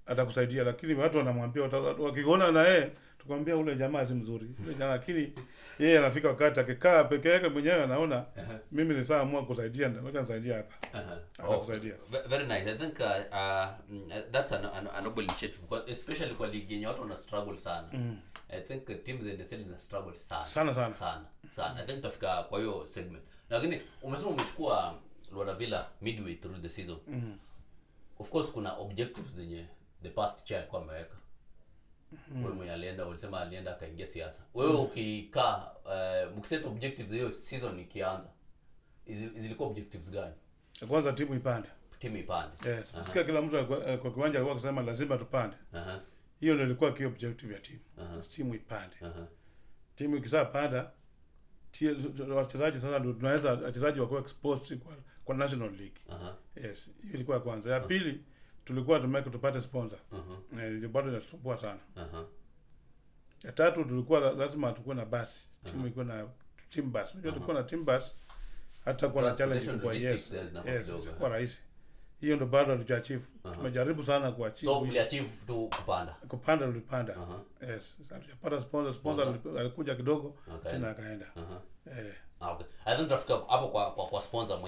atakusaidia, lakini watu wanamwambia wakiona na yeye tukwambia ule jamaa si mzuri. Ule jamaa lakini yeye anafika wakati akikaa peke yake mwenyewe anaona mimi ni sawa amua kusaidia ndio nisaidia hata. Anakusaidia. Very nice. I think that's a noble initiative, especially kwa ligi yenye watu wana struggle sana. I think teams in the cell ina struggle sana. I think tutafika kwa hiyo segment. Lakini umesema umechukua Luanda Villa midway through the season. Of course kuna objectives zenye the past chair kwa ameweka. Wewe mwenye ulisema alienda akaingia siasa. Wewe ukikaa mkiset objectives hiyo season ikianza, zilikuwa objectives gani? Kwanza timu ipande. Yes. Sikia kila mtu kwa kiwanja alikuwa akisema lazima tupande. Hiyo ndio ilikuwa key objective ya timu. Timu ipande. Timu ikisapanda wachezaji sasa ndio tunaweza wachezaji wako exposed kwa national league. Yes, hiyo ilikuwa kwanza. Ya pili tulikuwa tupate sponsor. Ndio bado inasumbua sana. Ya tatu tulikuwa lazima tukue na basi. Timu iko na team bus. Unajua tulikuwa na team bus hata kwa challenge kwa yes kwa rahisi. Hiyo ndio bado hatujachieve. Tumejaribu sana kuachieve. So mliachieve tu kupanda tulipanda. Yes, hatujapata sponsor alikuja kidogo tena akaenda. Okay. I think tutafika hapo kwa sponsor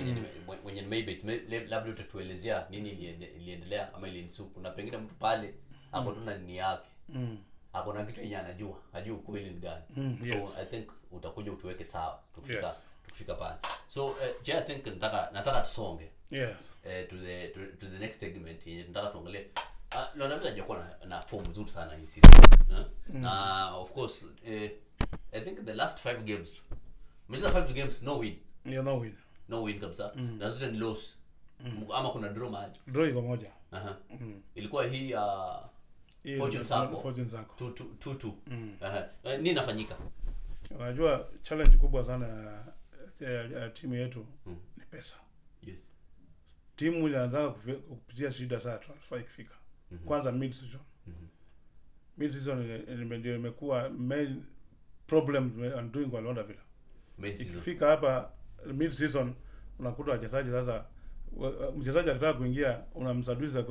mwenye maybe labda utatuelezea nini iliendelea ama ilinisuku na pengine mtu pale hapo tuna nini yake. Hapo na kitu yenye anajua, hajui kweli ni gani. So I think utakuja utuweke sawa tukifika pale. So I think nataka tusonge. Yes. To the next segment yenye nataka tuangalie. Luanda Villa hajakuwa na form nzuri sana hii season. Na of course I think the last 5 games Meza 5 games no win. Yeah, no win kabisa. Na zote ni loss. Ama kuna draw mahali. Draw iko moja. Ilikuwa hii Fortune Sacco 2-2. Nini inafanyika? Unajua challenge kubwa sana ya timu yetu ni pesa. Yes. Timu ilianza kupitia shida sana transfer ikifika. Kwanza mid season. Mid season ndio imekuwa main problem I'm doing kwa Luanda Villa. Ikifika hapa mid season unakuta wachezaji sasa mchezaji akitaka kuingia unamsaduza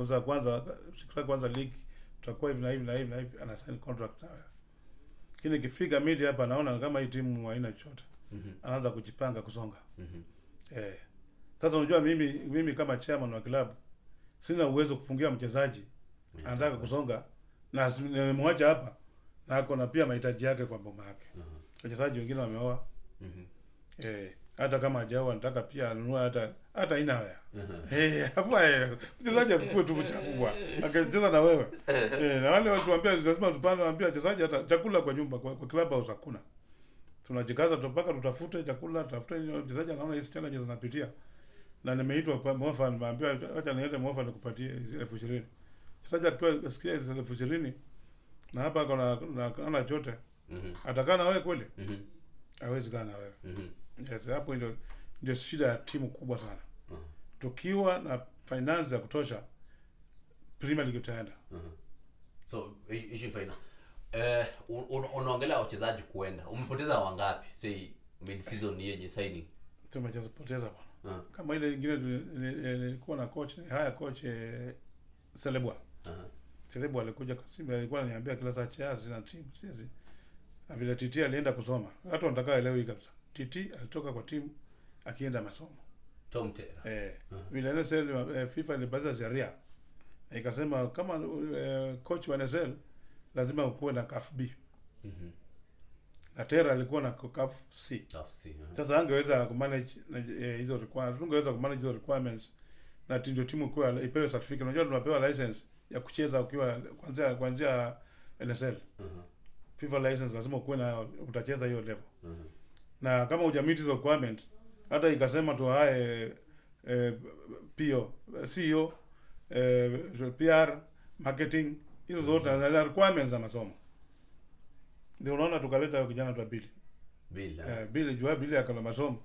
kwanza league tutakuwa hivi na hivi ana sign contract nawe. Lakini ikifika mid hapa naona kama hii timu haina chochote. Anaanza kujipanga kusonga. Sasa unajua mimi kama chairman wa club sina uwezo kufungia mchezaji anataka kusonga na nimemwacha hapa na ako na pia mahitaji yake kwa boma yake. Wachezaji wengine wameoa. Hata kama hajaoa nataka pia anunua hata ina haya. Hapa mchezaji asikue tu mchafu bwana. Akacheza na wewe. Na wale watu waambia lazima tupande waambia wachezaji hata chakula kwa nyumba kwa club house hakuna. Tunajikaza tupaka tutafute chakula, tutafute mchezaji anaona hizi challenges zinapitia. Na nimeitwa kwa Mofa nimeambia acha niende Mofa nikupatie 20,000. Mchezaji akiwa sikia 20,000 na hapa kuna chote. Atakaa na wewe kweli? Hawezi kaa na wewe. Yes, hapo ndio shida ya timu kubwa sana. Tukiwa na finance ya kutosha Premier League itaenda. So issue final. Unaongelea wachezaji kuenda. Umepoteza wangapi? Say mid season yenye signing. Tumepoteza bwana. Kama ile nyingine nilikuwa na coach, haya coach Selebwa. Selebwa alikuja kwa Simba alikuwa ananiambia kila saa chazi na timu siezi. Na vile Titi alienda kusoma. Watu wanataka leo hii kabisa. Titi alitoka kwa timu akienda masomo. Tom Tera. Vile NSL FIFA ilibaza sheria. Ikasema kama coach wa NSL lazima ukuwe na CAF B. Na Tera alikuwa na CAF C. Sasa angeweza kumanage hizo requirements. Ungeweza kumanage hizo requirements na ndio timu kwa ipewe certificate. Unajua tunapewa license ya kucheza ukiwa kuanzia NSL. FIFA license lazima ukuwe na utacheza hiyo level. Na kama hujamit hizo requirement hata ikasema tu hae PO, CEO, PR, marketing, hizo zote na requirements za masomo. Ndio unaona tukaleta kijana tu Billy akala masomo.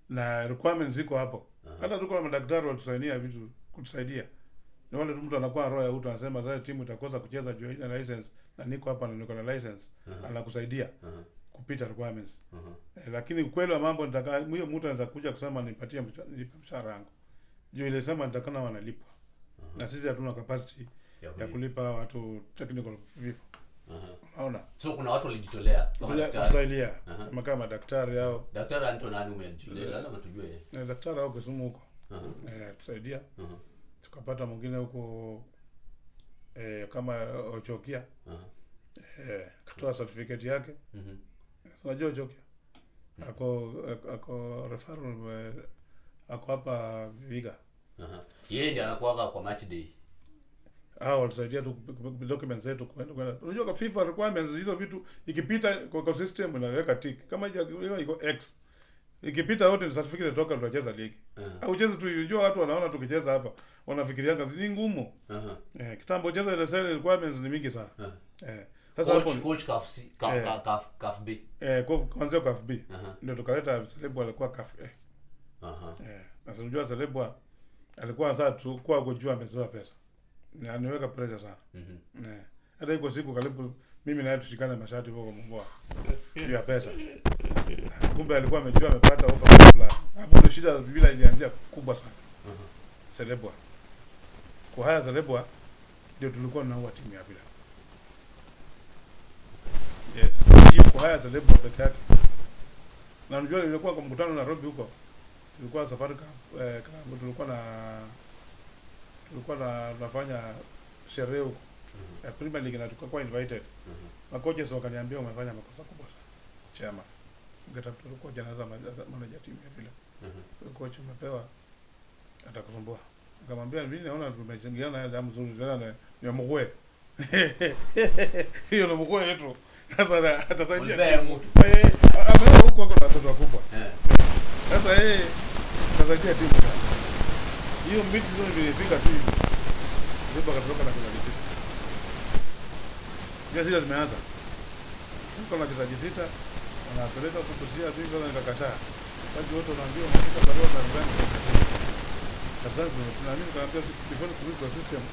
Na requirements ziko hapo. Hata tuko na madaktari watusaidia vitu kutusaidia. Ni wale mtu anakuwa roho ya mtu anasema sasa timu itakosa kucheza juu ina license na niko hapa na niko na license anakusaidia kupita requirements. Lakini ukweli wa mambo nitaka huyo mtu anaweza kuja kusema nipatie mshahara wangu. Juu ile sema nitakana wanalipwa. Na sisi hatuna capacity ya kulipa watu technical vipo. Unaona? So kuna watu walijitolea kusaidia kama madaktari hao. Daktari Anton nani umejitolea? Lazima tujue yeye. Daktari hao Kisumu huko. Tusaidia. Tukapata mwingine huko kama Ochokia. Katoa certificate yake. Unajua Ochokia? Ako referral ako hapa Viga. Yeye ndiye anakuaga kwa match day. Walisaidia tu documents zetu kwenda. Unajua kwa FIFA requirements hizo vitu ikipita kwa system inaweka tick. Kama iko X. Ikipita yote ni certificate toka tunacheza ligi. Au cheza tu unajua watu wanaona tukicheza hapa wanafikiria ni ngumu. Kitambo cheza ile sale requirements ni mingi sana. Sasa hapo coach CAF B. Kwanza CAF B. Ndio tukaleta Celebwa alikuwa CAF A. Sasa unajua Celebwa alikuwa sasa tukua kujua amezoa pesa. Na niweka pressure sana. Hata iko siku karibu mimi naye tushikane mashati huko Mumboa. Ya pesa. Kumbe alikuwa amejua amepata offer fulani. Hapo ndio shida bila ilianzia kubwa sana. Celebwa. Kwa haya Celebwa ndio tulikuwa tunaua timu ya Villa. Yes. Hiyo kwa haya Celebwa peke yake. Na unajua nilikuwa kwa mkutano na Nairobi huko. Tulikuwa safari kama tulikuwa tunafanya sherehe huko. Ya Premier League na tukakuwa invited. Makocha wakaniambia umefanya makosa kubwa sana. Chama. Ungetafuta kwa janaza manager timu ya Villa. Coach umepewa atakusumbua. Nikamwambia mimi naona tumechangiana na damu nzuri tena ya mgwe. Hiyo ni mgwe yetu. Sasa atasaidia mtu. Ameona huko kwa watoto wakubwa. Sasa atasaidia timu. Hiyo mechi zote zilifika tu hivi. Ndipo akatoka na kumalizia. Sasa zimeanza. Kama wachezaji 6 wanapeleka kukusia tu hivyo nikakataa. Watu wote wanaambia unafika barua na ndani. Sasa tunaamini kaambia before kuruka system.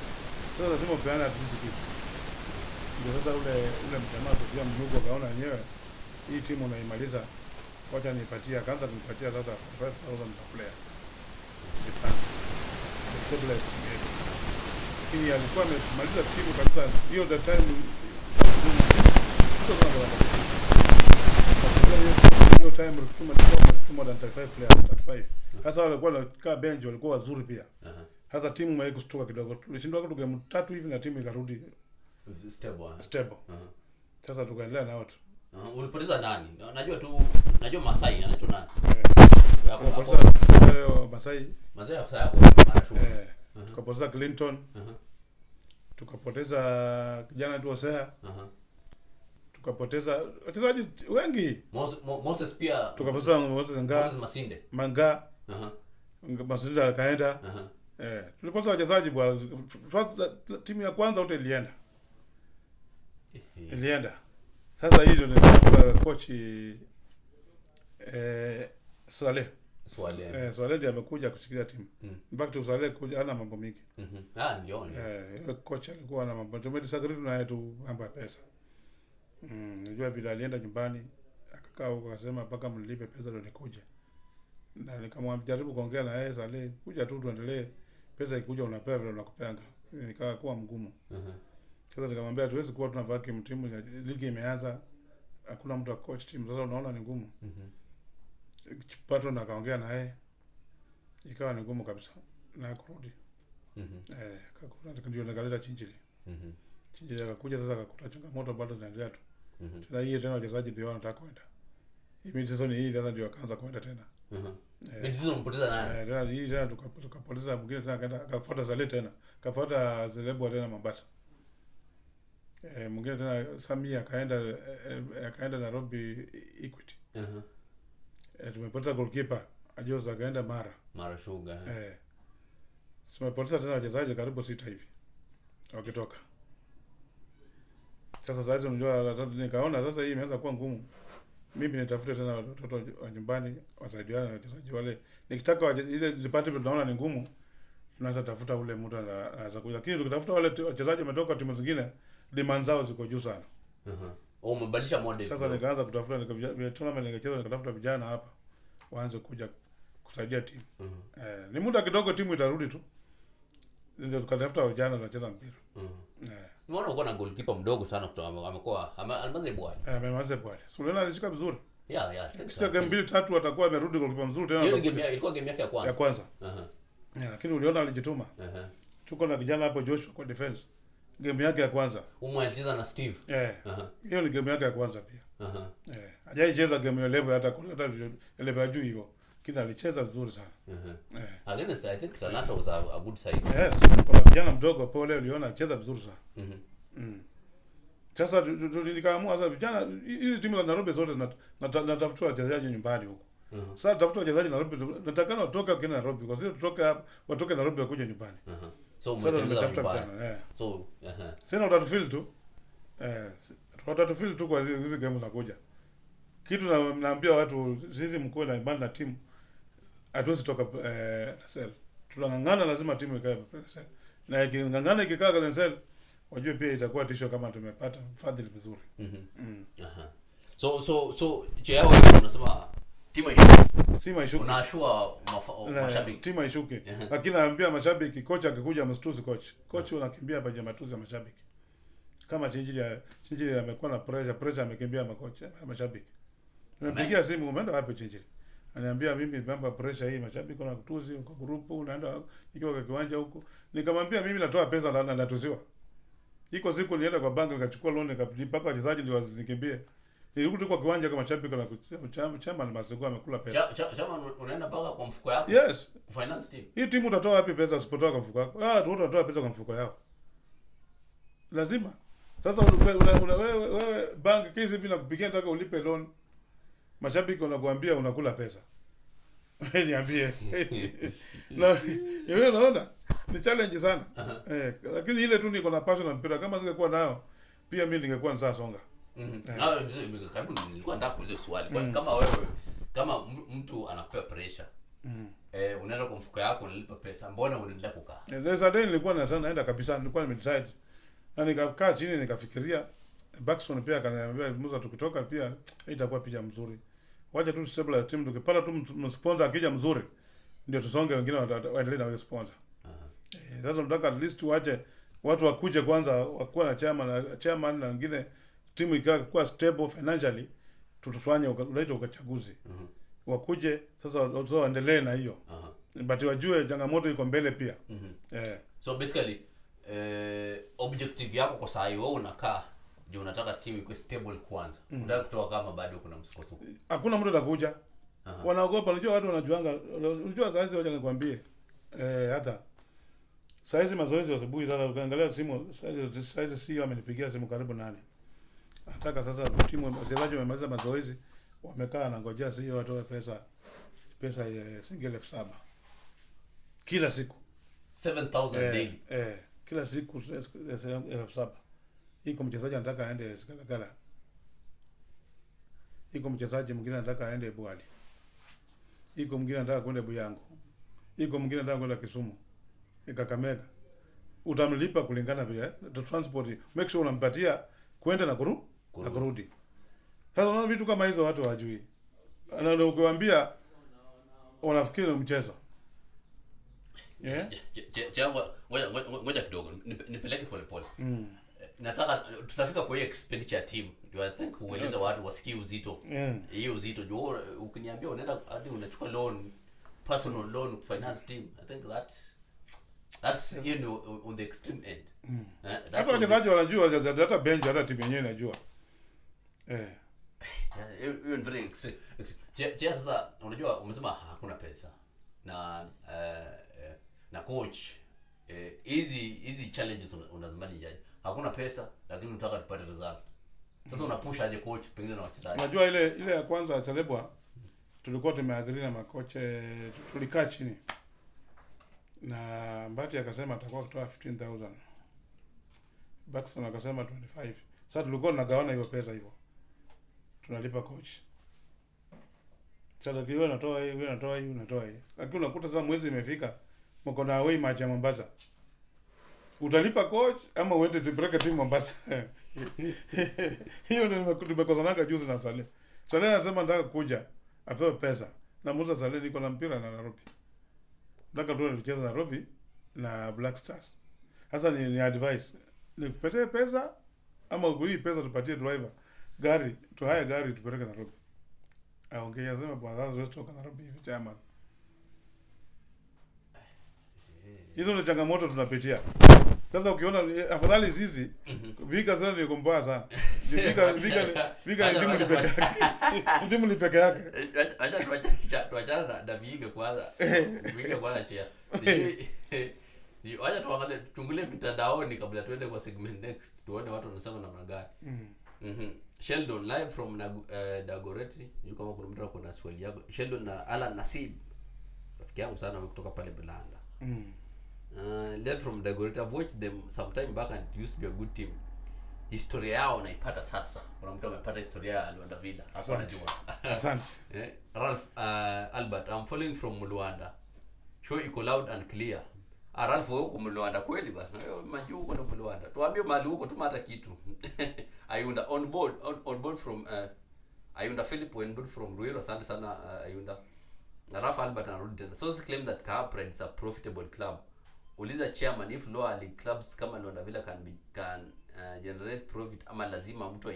Sasa lazima upeane at least kitu. Ndio sasa ule mjamaa kusia mnugo kaona yenyewe hii timu unaimaliza. Wacha nipatie kwanza nipatia sasa 5000 per player. Lakini alikuwa amemaliza timu kabisa hiyo the time hiyo time kama 35 players 35. Sasa walikuwa wanakaa bench walikuwa wazuri pia. Sasa timu haikushtuka kidogo. Tulishindwa kwa game 3 hivi na timu ikarudi stable. Sasa tukaendelea na watu. Ulipoteza nani? Najua Masai anaitwa nani? Masai yako Marashu. Tukapoteza Clinton. Tukapoteza kijana tu Osea. Tukapoteza wachezaji wengi. Moses pia. Tukapoteza Moses Masinde. Manga. Masinde akaenda. Tulipoteza wachezaji bwana. Timu ya kwanza yote ilienda. Sasa hii ndio ni coach Swale ndiye amekuja kushikilia timu. Mpaka Swale kuja ana mambo mingi. Ndio. Coach alikuwa na mambo. Tumedisagree naye tu mambo ya pesa. Unajua vile alienda nyumbani akakaa huko akasema mpaka mlipe pesa ndio nikuje. Na nikamjaribu kuongea na yeye Swale, kuja tu tuendelee. Pesa ikuja unapewa vile unakupanga. Nikawa kuwa mgumu. Sasa nikamwambia hatuwezi kuwa tuna vacuum timu ligi imeanza. Hakuna mtu wa coach team sasa unaona ni ngumu. Patron akaongea na yeye. Ikawa ni ngumu kabisa na kurudi. Ndio nikaleta Chinjili. Chinjili akakuja sasa akakuta changamoto bado zinaendelea tu. Tena hii tena wachezaji ndio wanataka kwenda. Hii season hii sasa ndio akaanza kwenda tena. Season mpoteza nani? Tena hii tena tukapoteza mwingine tena akaenda akafuata Zale tena. Kafuata Celebwa tena Mombasa. Mwingine tena Samia akaenda Nairobi Equity. Tumepoteza goalkeeper Ajoza akaenda Mara Sugar. Tumepoteza tena wachezaji karibu 6 hivi wakitoka. Sasa unajua nikaona sasa hii imeanza kuwa ngumu. Mimi nitafuta tena watoto wa nyumbani wasaidiane na wachezaji wale. Nikitaka ile department tunaona ni ngumu. Tunaweza tafuta ule mtu anaweza kuja. Lakini tukitafuta wale wachezaji wametoka timu zingine demand zao ziko juu sana. Umebadilisha model. Sasa nikaanza kutafuta tournament ningecheza nikatafuta vijana hapa waanze kuja kusaidia timu. Ni muda kidogo timu itarudi tu. ndio tukatafuta vijana wanacheza mpira. Unaona uko na goalkeeper mdogo sana kutoka amekuwa Almaze Bwali. Almaze Bwali. Suliona alishika vizuri. Yeah. Kisha game 2-3 atakuwa amerudi goalkeeper mzuri tena. Hiyo game ilikuwa game yake ya kwanza. Ya kwanza. Lakini uliona alijituma. Tuko na kijana hapo Joshua kwa defense. Game yake ya kwanza. Umecheza na Steve. Hiyo ni game yake ya kwanza pia. Hajaicheza game ya level hata level ya juu hivyo. Kila alicheza vizuri sana. Against I think Talanta was a good side. Yes. Kwa kijana mdogo pole uliona acheza vizuri sana. Sasa nikaamua sasa vijana hizi timu za Nairobi zote natafuta wachezaji nyumbani huko. Sasa tafuta wachezaji Nairobi, natakana watoke kwa Nairobi kwa sababu watoke Nairobi wakuje nyumbani. So umetafuta vijana. So sasa utatufeel tu. Utatufeel tu kwa hizi game zinakuja. Kitu naambia watu sisi mkuu na imani na timu hatuwezi toka Nasel. Tunangangana lazima timu ikae Nasel. Na ikingangana ikikaa kwa Nasel wajue pia itakuwa tisho kama tumepata mfadhili mzuri. So yao unasema timu ishuke. Unaashua mashabiki. Timu ishuke. Lakini naambia mashabiki kocha akikuja mstuzi coach unakimbia pamoja matuzi ya mashabiki. Kama Chinjiri amekuwa na pressure amekimbia mashabiki. Nimepigia simu umeenda wapi Chinjiri? Ananiambia mimi mambo pressure hii mashabiki na kutuzi kwa grupu unaenda ikiwa kwa kiwanja huko. Nikamwambia mimi natoa pesa na natuziwa. Iko siku nienda kwa banki nikachukua loan nikalipa kwa wachezaji ndio wasikimbie. Nilirudi kwa kiwanja kama mashabiki na chama na Masego amekula pesa. Chama unaenda paka kwa mfuko yako? Yes. Finance team. Hii timu utatoa wapi pesa usipotoa kwa mfuko wako? Watu wote wanatoa pesa kwa mfuko yao. Lazima. Sasa wewe banki kesi hivi nakupigia nataka ulipe loan. Mashabiki wanakuambia unakula pesa. Niambie. Na wewe unaona ni challenge sana. Lakini ile tu niko na passion na mpira kama singekuwa nayo pia mimi ningekuwa sasa songa. Karibu nilikuwa nataka kuuliza swali. Kama wewe kama mtu anapewa pressure. Unaenda kwa mfuko yako unalipa pesa. Mbona unaendelea kukaa? Sasa nilikuwa naenda kabisa nilikuwa nimedecide. Na nikakaa chini nikafikiria Baxton pia akaniambia Musa tukitoka pia itakuwa picha mzuri. Wacha tu stable team tukipata tu sponsor akija mzuri ndio tusonge wengine waendelee na wale sponsor. Sasa nataka at least tuache watu wakuje kwanza wakuwa na chairman na wengine timu ikawa stable financially tutufanye unaita ukachaguzi. Wakuje sasa waendelee na hiyo. But wajue changamoto iko mbele pia. So basically objective yako kwa saa hiyo wewe unakaa je unataka timu iko stable kwanza. Unataka kutoka kama bado kuna msukosuko. Hakuna mtu atakuja. Wanaogopa unajua watu wanajuanga unajua sasa hizi wacha nikwambie hata sasa hizi mazoezi ya asubuhi sasa ukaangalia simu sasa hizi CEO amenipigia simu karibu 8. Nataka sasa timu wachezaji wamemaliza mazoezi wamekaa na ngojea CEO watoe pesa ya single 7,000 kila siku 7,000 daily. Kila siku 7,000. Iko mchezaji anataka aende Galagala. Iko mchezaji mwingine anataka aende Bwali. Iko mwingine anataka kwenda Buyango. Iko mwingine anataka kwenda Kisumu. Kakamega. Utamlipa kulingana vile the transport. Make sure unampatia kwenda na kurudi. Sasa unaona vitu kama hizo watu hawajui. Na ukiwaambia wanafikiri ni mchezo. Ngoja kidogo nipeleke pole. Nataka tutafika kwa hiyo expenditure team. I think ueleze watu wasikie uzito. Hiyo uzito juu ukiniambia unaenda hadi unachukua loan, personal loan finance team. I think that's you know on the extreme end. Hata wachezaji wanajua hata bench hata timu yenyewe inajua. Hiyo ni very extreme. Sasa unajua umesema hakuna pesa. Na coach hizi challenges unazimani jaji. Hakuna pesa lakini unataka tupate result. Sasa unapush aje coach pengine na wachezaji. Unajua ile ya kwanza ya Celebwa tulikuwa tumeagree na makoche tulikaa chini. Na Mbati akasema atakuwa kutoa 15,000. Baxton akasema 25. Sasa tulikuwa tunagawana hiyo pesa hivyo. Tunalipa coach. Sasa kiwa natoa hii, wewe unatoa hii. Lakini unakuta sasa mwezi imefika mko na away match ya Mombasa. Utalipa coach ama uende tupeleke timu Mombasa. Hiyo ndio tumekozanaga juzi na Saleh. Saleh anasema nataka kuja apewe pesa. Na Musa Saleh niko na mpira na Nairobi. Nataka tu nicheze Nairobi na Black Stars. Sasa ni advice. Nikupatie pesa ama ukuli pesa tupatie driver. Gari, tuhaya gari tupeleke Nairobi. Aongea sema bwana sasa wewe toka Nairobi hivi chama. Hizo ni changamoto tunapitia. Sasa ukiona afadhali sisi Vika sana ni kumbaya sana. Vika ni timu ni peke yake. Acha tuachana na Vika kwanza. Vika kwanza chia. Wacha tuangalie tungulie mitandaoni kabla tuende kwa segment next tuone watu wanasema namna gani. Sheldon live from Dagoretti. Yuko kama kuna mtu akona swali yako. Sheldon na Alan Nasib. Rafiki yangu sana kutoka pale Belanda. Live from Dagoretti. I've watched them some time back and it used to be a good team. Historia yao naipata sasa. Kuna mtu amepata historia ya Luanda Villa. Asante. Ralph Albert, I'm following from Luanda. Show iko loud and clear. Ralph wewe uko Luanda kweli bana? Majuu uko na Luanda. Tuambie mahali huko tumata kitu. Ayunda on board from Ayunda Philip on board from Ruiro. Asante sana Ayunda. Ralph Albert anarudi tena. Sources claim that Kahawa Pride is a profitable club. Uliza chairman if lower league clubs kama Luanda Villa can generate profit ama lazima mtu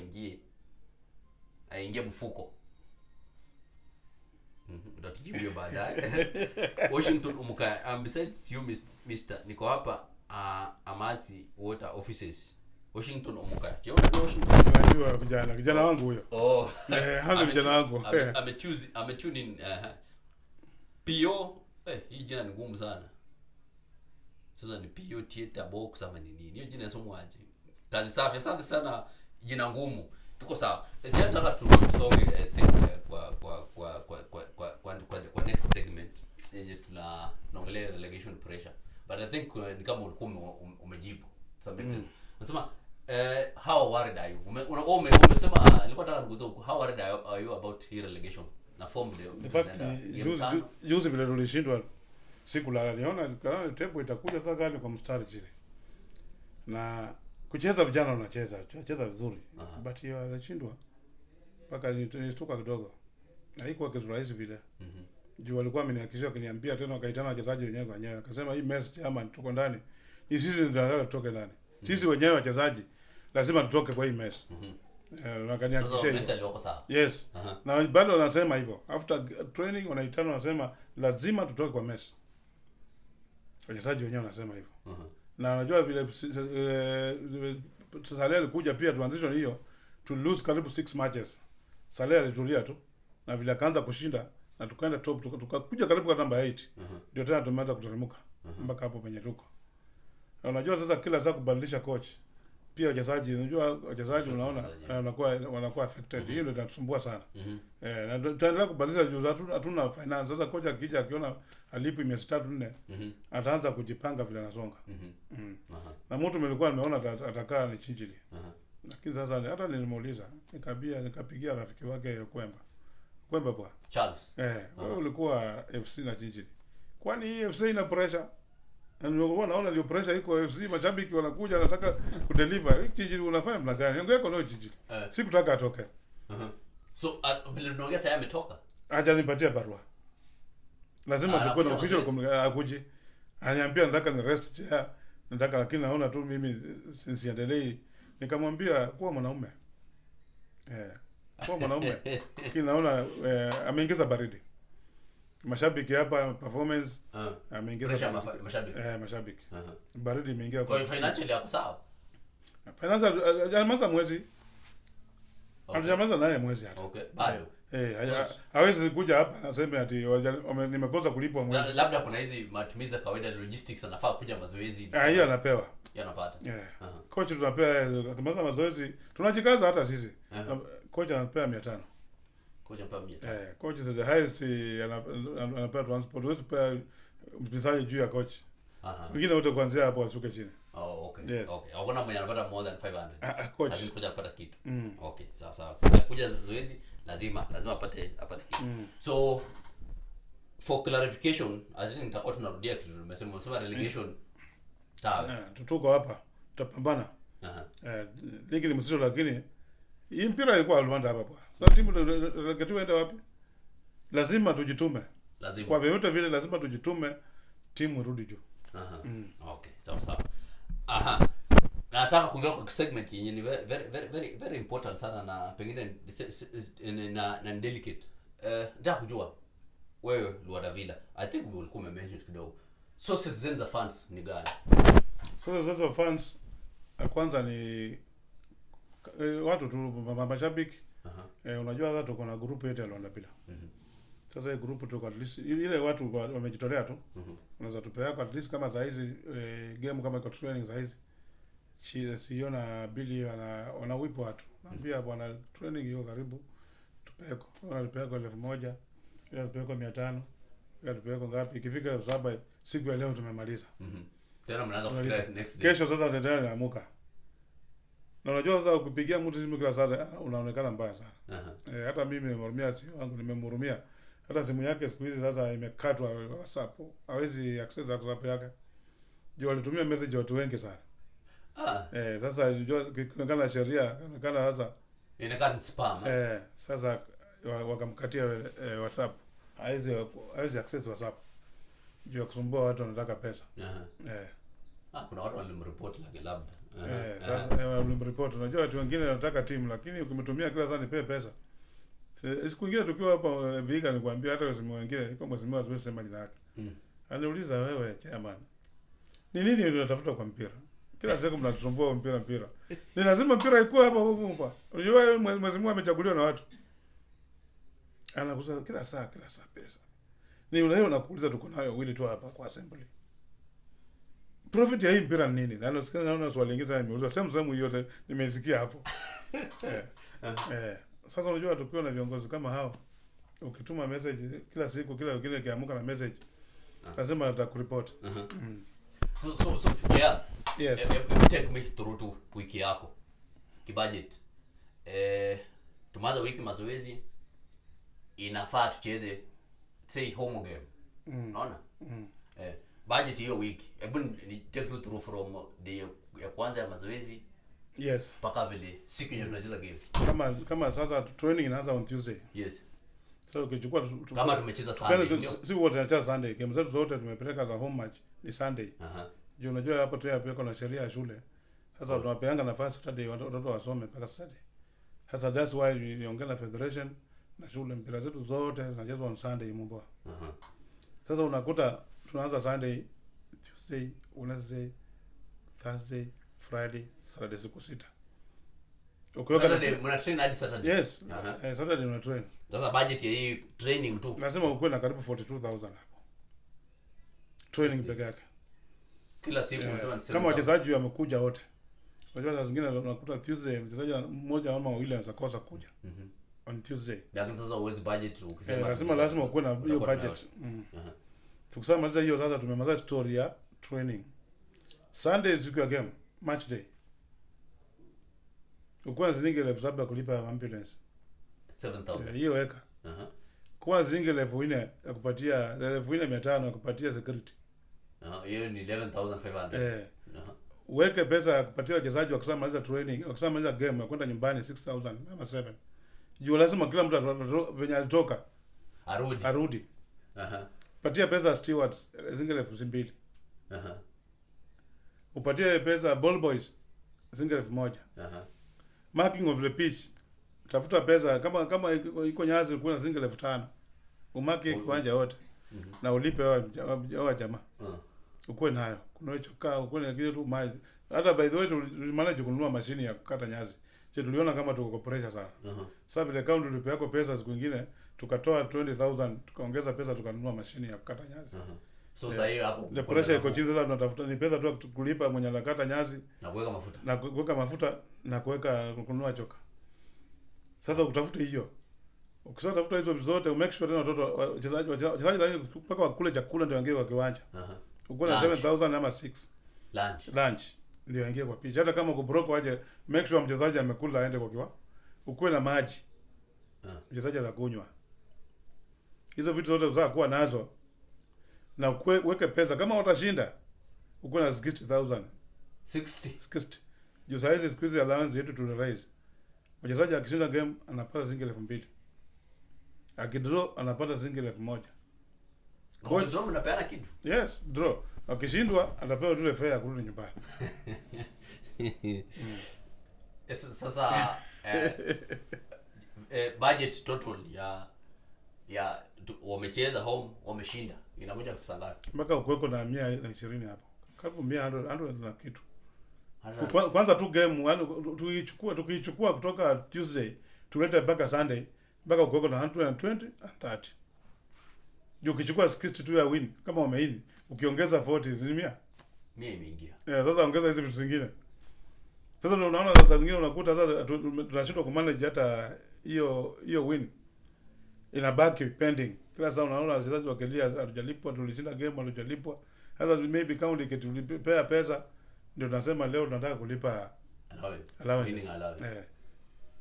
aingie mfuko. Utatujibu hiyo baadaye. Washington Umuka, besides you Mr. niko hapa Amazi Water Offices. Washington Umuka. Je, unajua Washington? Unajua kijana wangu huyo. Hana kijana wangu. Ametune in PO. Hii jina ni ngumu sana. Sasa ni PO theater box ama ni nini? Hiyo jina nasomwaje? Kazi safi. Asante sana, jina ngumu. Tuko sawa. Je, nataka tusonge kwa next segment yenye tunaongelea relegation pressure. But I think ni kama ulikuwa umejibu. So makes sense. Nasema how worried are you? Umesema nilikuwa nataka nikuulize how worried are you about hii relegation? Na form the fact juzi vile tulishindwa siku la niona kana table itakuja sasa gani kwa mstari chini. Na kucheza vijana wanacheza vizuri. But hiyo alishindwa mpaka nilishtuka kidogo. Haikuwa kitu rahisi vile. Juu walikuwa wamenihakikishia kuniambia tena wakaitana wachezaji wenyewe kwa wenyewe. Akasema hii mess chairman tuko ndani. Ni sisi ndio tunataka tutoke ndani. Sisi wenyewe wachezaji lazima tutoke kwa hii mess. Na kanihakikishia. Mentally wako sawa. Yes. Na bado wanasema hivyo. After training wanaitana wanasema lazima tutoke kwa mess. Wachezaji wenyewe wanasema hivyo. Na unajua vile Saleh alikuja pia tuanzishwe hiyo to lose karibu 6 matches. Saleh alitulia tu na vile akaanza kushinda na tukaenda top tukakuja karibu kwa namba 8. Ndio tena tumeanza kuteremka mpaka hapo penye tuko. Na unajua sasa kila saa kubadilisha coach. Pia wachezaji unajua wachezaji unaona wanakuwa affected. Hiyo ndio inatusumbua sana. Na tutaendelea kubadilisha juu hatuna finance. Sasa coach akija akiona alipi miezi 3-4 ataanza kujipanga vile anasonga. Na mtu nilikuwa nimeona atakaa ni Chinjili. Lakini sasa hata nilimuuliza nikapigia rafiki wake Kwemba bwana Charles. Wewe ulikuwa FC na Chinjili. Kwani hii FC ina pressure? Na nilikuwa naona ndio pressure iko FC, mashabiki wanakuja wanataka kudeliver. Chinjili unafanya mna gani? Yangu yako ndio Chinjili. Sikutaka atoke. So vile tunaongea sasa ametoka. Acha nipatie barua. Lazima tukue na official akuje. Ananiambia nataka ni rest chair. Nataka lakini naona tu mimi siendelee. Nikamwambia kuwa mwanaume. Kuwa mwanaume. Lakini naona ameingiza baridi. Mashabiki hapa performance ameingiza mashabiki. Baridi imeingia kwa financially yako sawa. Finance mwezi. Anajamaza naye mwezi hata. Okay. Bado. Hawezi kuja hapa aseme ati nimekosa kulipwa mwezi. Labda kuna hizi matumizi ya kawaida logistics anafaa kuja mazoezi. Hiyo anapewa. Yanapata. Coach tunapea kama mazoezi tunajikaza hata sisi. Coach anapea 500. Coach anapea 500. Coach is the highest anapea transport. Wewe pea mpisaji juu ya coach. Wengine wote kuanzia hapo wasuke chini. Okay. Yes. Okay. Hakuna mwenye anapata more than 500. Coach. Lazima kuja kupata kitu. Okay, sawa. Kuja zoezi lazima apate kitu. So for clarification, I think nitakuwa tunarudia kitu tumesema relegation. Tuko hapa. Tutapambana. Ligi ni mzito lakini hii mpira ilikuwa Rwanda hapa bwana. Sasa timu relegation ende wapi? Lazima tujitume. Kwa vyovyote vile lazima tujitume timu irudi juu. Okay, sawa. Nataka kuingia kwa segment yenye ni very important sana na pengine na delicate. Nataka kujua wewe Luadavila, I think we will come mention kidogo. Sources zenu za funds ni gani? Sources za funds kwanza ni watu tu mashabiki. Unajua hata tuko na group yetu ya Luadavila. Sasa hii group tuko at least ile watu wamejitolea tu. Unaweza tupea at least kama saa hizi game kama iko training saa hizi. Siona Billy wana wipo watu. Naambia bwana training hiyo karibu tupeko. Wanatupeko 1000, ya tupeko 500, ya tupeko ngapi? Ikifika 7 siku ya leo tumemaliza. Tena mnaanza kufikiria next day. Kesho sasa tena naamuka. Na unajua sasa ukipigia mtu simu kila saa unaonekana mbaya sana. Hata mimi nimemhurumia si wangu nimemhurumia. Hata simu yake siku hizi sasa imekatwa WhatsApp. Hawezi access WhatsApp yake. Juu alitumia message watu wengi sana. Sasa unajua kulingana na sheria, kulingana sasa inakaa spam. Sasa wakamkatia WhatsApp. Hawezi access WhatsApp. Juu kusumbua watu wanataka pesa. Kuna watu walimreport labda. Sasa walimreport. Unajua watu wengine wanataka timu lakini ukimtumia kila saa nipe pesa. Siku nyingine tukiwa hapa Viga nikwambia hata simu wengine iko mheshimiwa siwezi sema jina lake. Anauliza wewe chairman. Ni nini unatafuta kwa mpira? Kila siku mnatusumbua mpira. Ni lazima mpira ikuwe hapa. Unajua mheshimiwa amechaguliwa na watu. Anakuza kila saa pesa. Ni leo nakuuliza tuko nayo wili tu hapa kwa assembly. Profit ya hii mpira ni nini? Na naona swali lingine tena nimeuliza. Same yote nimesikia hapo. Sasa unajua tukiwa na viongozi kama hao ukituma message kila siku kila wengine kiamuka na message lazima atakureport. So yeah. Yes. Take me through to wiki yako. Kibudget. Tumaza wiki mazoezi inafaa tucheze say home game. Unaona? Budget hiyo wiki. Hebu ni take you through from the ya kwanza ya mazoezi. Yes. Paka vile siku yenye tunacheza game. Kama sasa training inaanza on Tuesday. Yes. So ukichukua kama tumecheza Sunday. Siku wote tunacheza Sunday. Game zetu zote tumepeleka za home match ni Sunday. Juu unajua hapo tu hapo na sheria ya shule. Sasa tunapeanga nafasi Saturday watoto wasome mpaka Saturday. Sasa that's why niongea na federation na shule mpira zetu zote zinachezwa on Sunday Mumboa. Sasa unakuta tunaanza Sunday, Tuesday, Wednesday, Thursday, Friday, Saturday siku 6. Saturday mna train hadi Saturday. Yes. Saturday mna train. Sasa budget ya hii training tu. Lazima ukue na karibu 42,000 hapo. Training peke yake. Kila siku unasema ni kama wachezaji wamekuja wote. Unajua saa zingine unakuta Tuesday mchezaji mmoja ama wawili anaweza kosa kuja. On Tuesday. Lakini sasa uwezi budget ukisema lazima ukue na hiyo budget. Tukisema hiyo sasa tumemaliza story ya training. Sunday siku ya game, match day. Ukua zingi 7,000 kulipa ambulance. 7,000. Hiyo weka. Kwa zingi 4,000 ya kupatia 4,500 ya kupatia security. Hiyo ni 11,500. Uweke pesa ya kupatia wachezaji wakishamaliza training, wakishamaliza game na kwenda nyumbani 6,000 ama 7. Juu lazima kila mtu venye alitoka arudi. Patia pesa stewards zingi 2,000. Upatie pesa ball boys zingi 1,000. Marking of the pitch. Tafuta pesa kama iko Nyazi kuna zingi 5,000. Umaki kiwanja wote. Na ulipe wao jamaa. Ukue nayo. Kuna chokaa, ukue na kile tu maji. Hata by the way tulimanage kununua mashini ya kukata nyasi. Tuliona kama tuko pressure sana. Sasa vile account tulipeako pesa siku nyingine tukatoa 20,000 tukaongeza pesa tukanunua mashini ya kukata nyasi. So sasa hiyo hapo the pressure iko chini sasa tunatafuta ni pesa tu kulipa mwenye anakata nyasi na kuweka mafuta. Na kuweka kununua choka. Sasa utafuta hiyo. Ukisatafuta hizo zote make sure tena watoto wachezaji mpaka wakule chakula ndio waingie kwa kiwanja. Uko na 7,000 ama 6. Lunch ndio waingie kwa pitch. Hata kama kubroko aje make sure mchezaji amekula aende kwa kiwanja. Ukue na maji. Mchezaji anakunywa. Hizo vitu zote za kuwa nazo. Na weke pesa kama utashinda uko na 60,000. 60. Juu saizi squeeze allowance yetu to raise. Mchezaji akishinda game anapata shilingi 2,000. Akidraw anapata shilingi 1,000. Kwa draw mnapeana kitu? Yes, draw. Akishindwa atapewa ile fare kurudi nyumbani. Sasa budget total ya wamecheza home wameshinda inakuja pesa ngapi? Mpaka ukuweko na 120 hapo. Karibu 100 na kitu. Kwanza tu game tukichukua kutoka Tuesday tulete mpaka Sunday mpaka ukuweko na 120 and 30. Ndio ukichukua 62 ya win kama wamewin ukiongeza 40 ni 100 imeingia. Sasa ongeza hizo vitu zingine. Sasa unaona saa zingine unakuta sasa tunashindwa kumanage hata hiyo win. Inabaki pending. Kila saa unaona wachezaji wakilia hatujalipwa, tulishinda game hatujalipwa. Sasa maybe county ikitulipea pesa ndio tunasema leo tunataka kulipa allowance.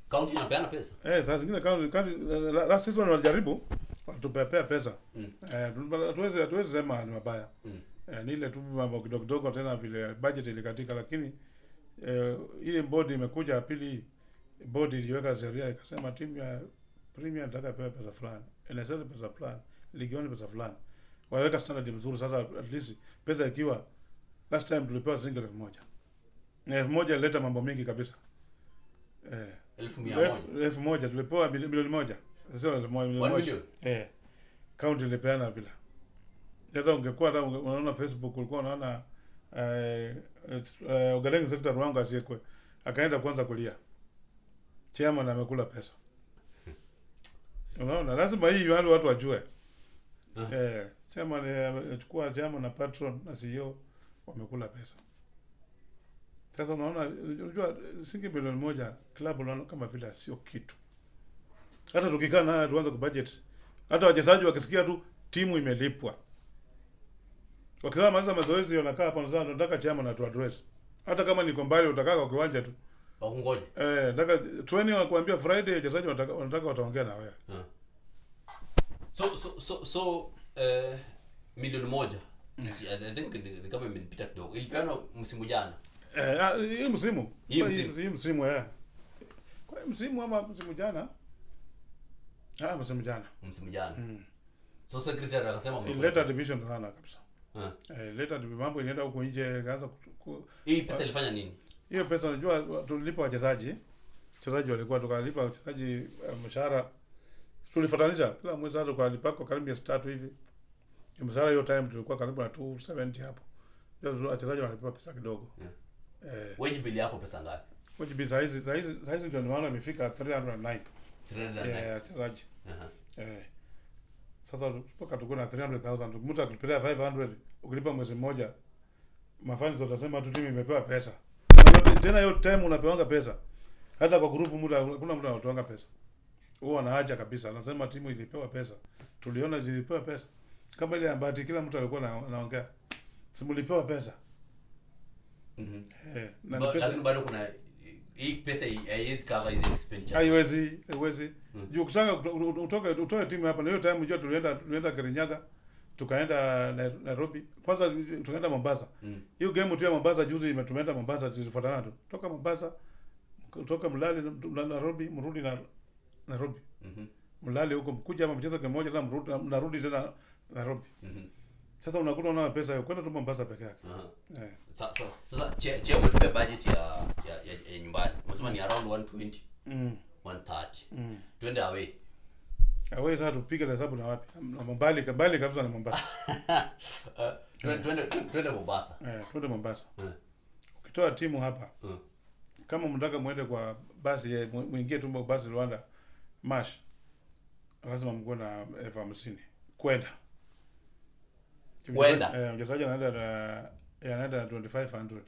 County inapeana pesa? Saa zingine county last season walijaribu watupea pesa. Hatuwezi sema ni mabaya. Ni ile tu mambo kidogo tena vile budget ilikatika, lakini ile board imekuja pili, board iliweka sheria ikasema timu ya Premier nataka pewa pesa fulani, NSL pesa fulani, Ligue 1 pesa fulani. Waweka standard nzuri sasa, at least pesa ikiwa last time tulipewa single 1,000. Na 1,000 ileta mambo mengi kabisa. 1,100 tulipewa milioni 1. Sio 1,000,000. County ilipeana bila. Sasa ungekuwa hata unaona Facebook ulikuwa unaona Ogaleng sector wangu asiekwe. Akaenda kwanza kulia. Chairman amekula pesa. Unaona lazima hii watu wajue. Chairman amechukua chairman na patron na CEO wamekula pesa. Sasa unaona unajua singi milioni 1 club unaona kama vile sio kitu. Hata tukikaa naye tuanze kubudget. Hata wachezaji wakisikia tu timu imelipwa. Wakisema maanza mazoezi wanakaa hapa na nataka chairman atu address. Hata kama niko mbali utakaa kwa kiwanja tu. Wakungoje. Nataka training wanakuambia Friday wachezaji wanataka wataongea na wewe. So milioni 1. I think ni kama imenipita kidogo. Ilipeana msimu jana. Hii msimu. Kwa msimu ama msimu jana? Msimu jana. So secretary akasema ileta division hana kabisa. Ileta mambo inaenda huko nje kaanza hii pesa ilifanya nini? Hiyo pesa unajua tulipa wachezaji. Wachezaji walikuwa tukalipa wachezaji mshahara. Tulifatanisha kila mwezi hata tukalipa kwa karibu 3 hivi. Mshahara hiyo time tulikuwa karibu na 270 hapo. Ndio wachezaji wanalipa pesa kidogo. Wage bill yako pesa ngapi? Wage bill saizi ndio maana imefika 309. 309. Wachezaji. Sasa mpaka tuko na 300,000 mtu akilipia 500 ukilipa mwezi mmoja mafans watasema tu timu imepewa pesa. Tena hiyo time unapewa pesa. Hata kwa group kuna mtu anatoanga pesa. Huo anaacha kabisa. Anasema timu ilipewa pesa. Tuliona zilipewa pesa. Kama ile ambayo kila mtu alikuwa anaongea. Simulipewa pesa. Na lakini bado kuna hii pesa haiwezi cover hizo expenditure. Haiwezi. Juu kusanga utoe timu hapa na hiyo time unajua tulienda Kirinyaga, tukaenda Nairobi. Kwanza tukaenda Mombasa. Hiyo game tu ya Mombasa juzi imetumeenda Mombasa tulifuatana tu. Toka Mombasa, kutoka Mlali Nairobi, mrudi na Nairobi. Mlali huko mkuja hapa mchezo game moja na mrudi tena Nairobi. Sasa unakuta una pesa ya kwenda tu Mombasa peke yake. Sasa che umetupe budget ya nyumbani. Unasema ni around 120. 130. Twende away. Away sasa tupige hesabu na wapi? Mbali kabisa na Mombasa. Twende Mombasa. Twende Mombasa. Ukitoa timu hapa. Kama mnataka muende kwa basi muingie tu basi Rwanda Mash. Lazima mko na 50 kwenda. Mchezaji anaenda na 2500.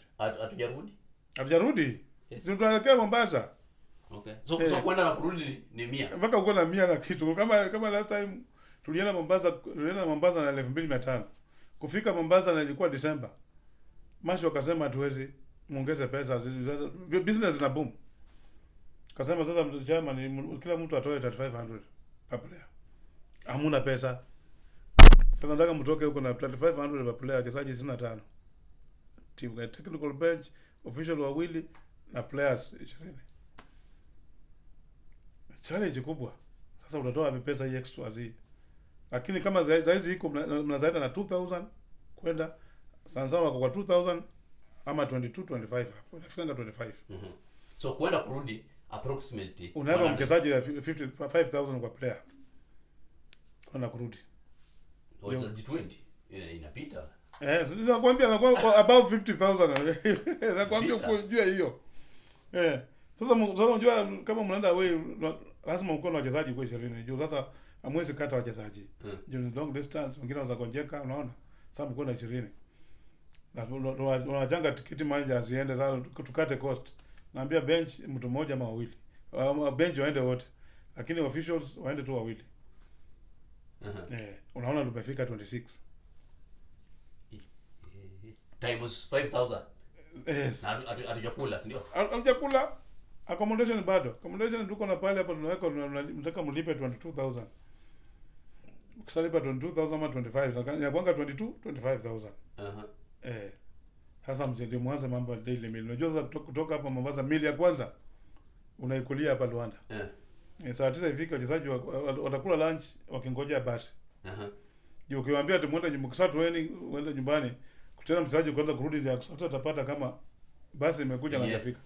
Hatujarudi. Tunaelekea Mombasa. Okay. So kwenda na kurudi ni 100. Mpaka uko na 100 na kitu. Kama last time tulienda Mombasa na 2500. Kufika Mombasa na ilikuwa December. Mash wakasema hatuwezi muongeze pesa. Business na boom. Kasema sasa chairman kila mtu atoe 3500 per player. Hamuna pesa. Sasa nataka mtoke huko na 3500 per player, wachezaji 25. Team technical bench, official wawili na players 20. Challenge kubwa. Sasa utatoa pesa hii extra zi. Lakini kama zaizi iko mnazaida na 2000 kwenda Sana wako kwa 2000 ama 22 25 hapo. Nafikanga 25. So kwenda kurudi approximately unaweka mchezaji ya 55,000 kwa player. Kwenda kurudi. Wachezaji 20 inapita. Nakwambia anakuwa about 50,000. Nakwambia kujua hiyo. Sasa unajua kama mnaenda wewe lazima uko na wachezaji kwa 20. Juu sasa amwezi kata wachezaji. Juu long distance wengine wanaweza gonjeka, unaona? Sasa mko na 20. Na unajanga tiketi manager asiende sasa tukate cost. Naambia bench mtu mmoja ama wawili. Bench waende wote. Lakini officials waende tu wawili. Unaona tumefika 26. Times 5,000. Yes. Hatujakula, si ndio? Hatujakula. Accommodation bado. Accommodation tuko na pale hapa tunaweka mtaka mlipe 22,000. Ukisalipa 22,000 ama 25,000. Inakuanga 25,000. Sasa mjeni mwanza mambo daily meal. Unajua sasa kutoka hapa Mombasa meal ya kwanza unaikulia hapa Luanda. Saa 9 ifika wachezaji watakula lunch wakingoja basi. Juu ukiwaambia tumuende nyumbani training uende nyumbani kutana mchezaji kwanza kurudi ya sasa utapata kama basi imekuja na hajafika.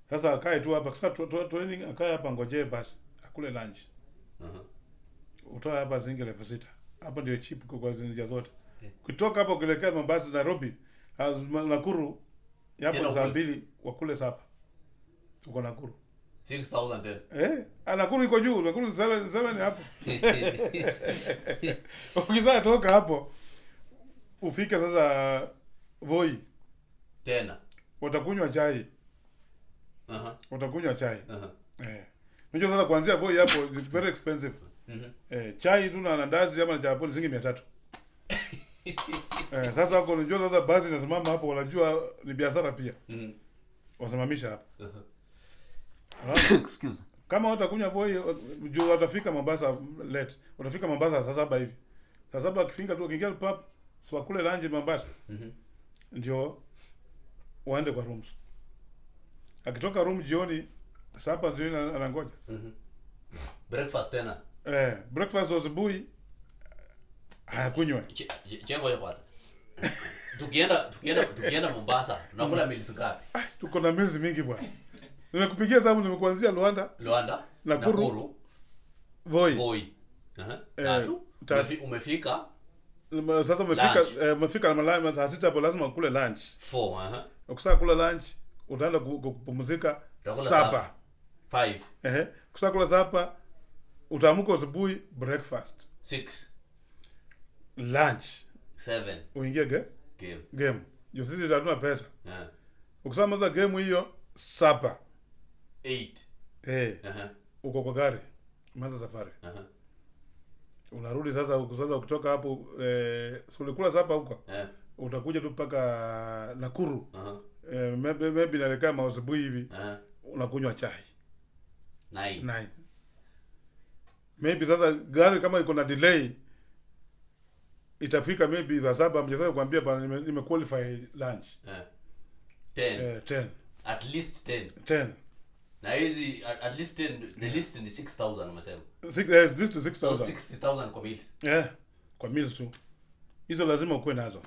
Sasa akae tu hapa sasa training akae hapa ngojee basi akule lunch. Utoa hapa zingi 6,000. Hapa ndio cheap kwa zinja zote. Kutoka hapo kuelekea Mombasa Nairobi, Nakuru yapo saa 2 wakule sapa. Tuko Nakuru. 6,000 Nakuru iko juu, Nakuru 7 hapo. Ukizaa toka hapo ufike sasa Voi. Tena. Watakunywa chai. Watakunywa chai. Unajua sasa kuanzia Voi hapo it's very expensive. Chai tu na andazi ama japo shilingi 300. Sasa wako unajua sasa basi nasimama hapo wanajua ni biashara pia. Wasimamisha hapo. Excuse. Kama watakunywa Voi juu watafika Mombasa late. Watafika Mombasa saa 7 hivi. Saa 7 akifika tu akiingia pub sio kule lunch Mombasa. Ndio waende kwa rooms. Akitoka room jioni sapa ndio anangoja. Breakfast tena. Breakfast was bui. Hakunywa. Chengo ya kwanza. Tukienda Mombasa, tunakula meals ngapi? Tuko na meals mingi bwana. Nimekupigia sababu nimekuanzia Luanda, Nakuru, Voi. Tatu. Umefika. Sasa umefika malama saa 6 hapo lazima ukule lunch. 4, Ukisha kula lunch utaenda kupumzika 7. 5. Ukisha kula 7 utaamka asubuhi breakfast. 6. Lunch. 7. Uingie game. Yo sisi tunatuma pesa. Ukishamaliza game hiyo 7. 8. Uko kwa gari. Umeanza safari. Unarudi sasa ukitoka hapo ulikula sapa huko. Utakuja tu mpaka Nakuru. Maybe naelekea asubuhi hivi. Unakunywa chai. 9. Maybe sasa gari kama iko na delay itafika maybe saa 7 mchezaji kuambia bana nimequalify lunch. 10. At least 10. 10. Na hizi at least 10 the list ni 6,000 umesema. 6,000. So 60,000 kwa meals. Kwa meals tu. Hizo lazima ukue nazo.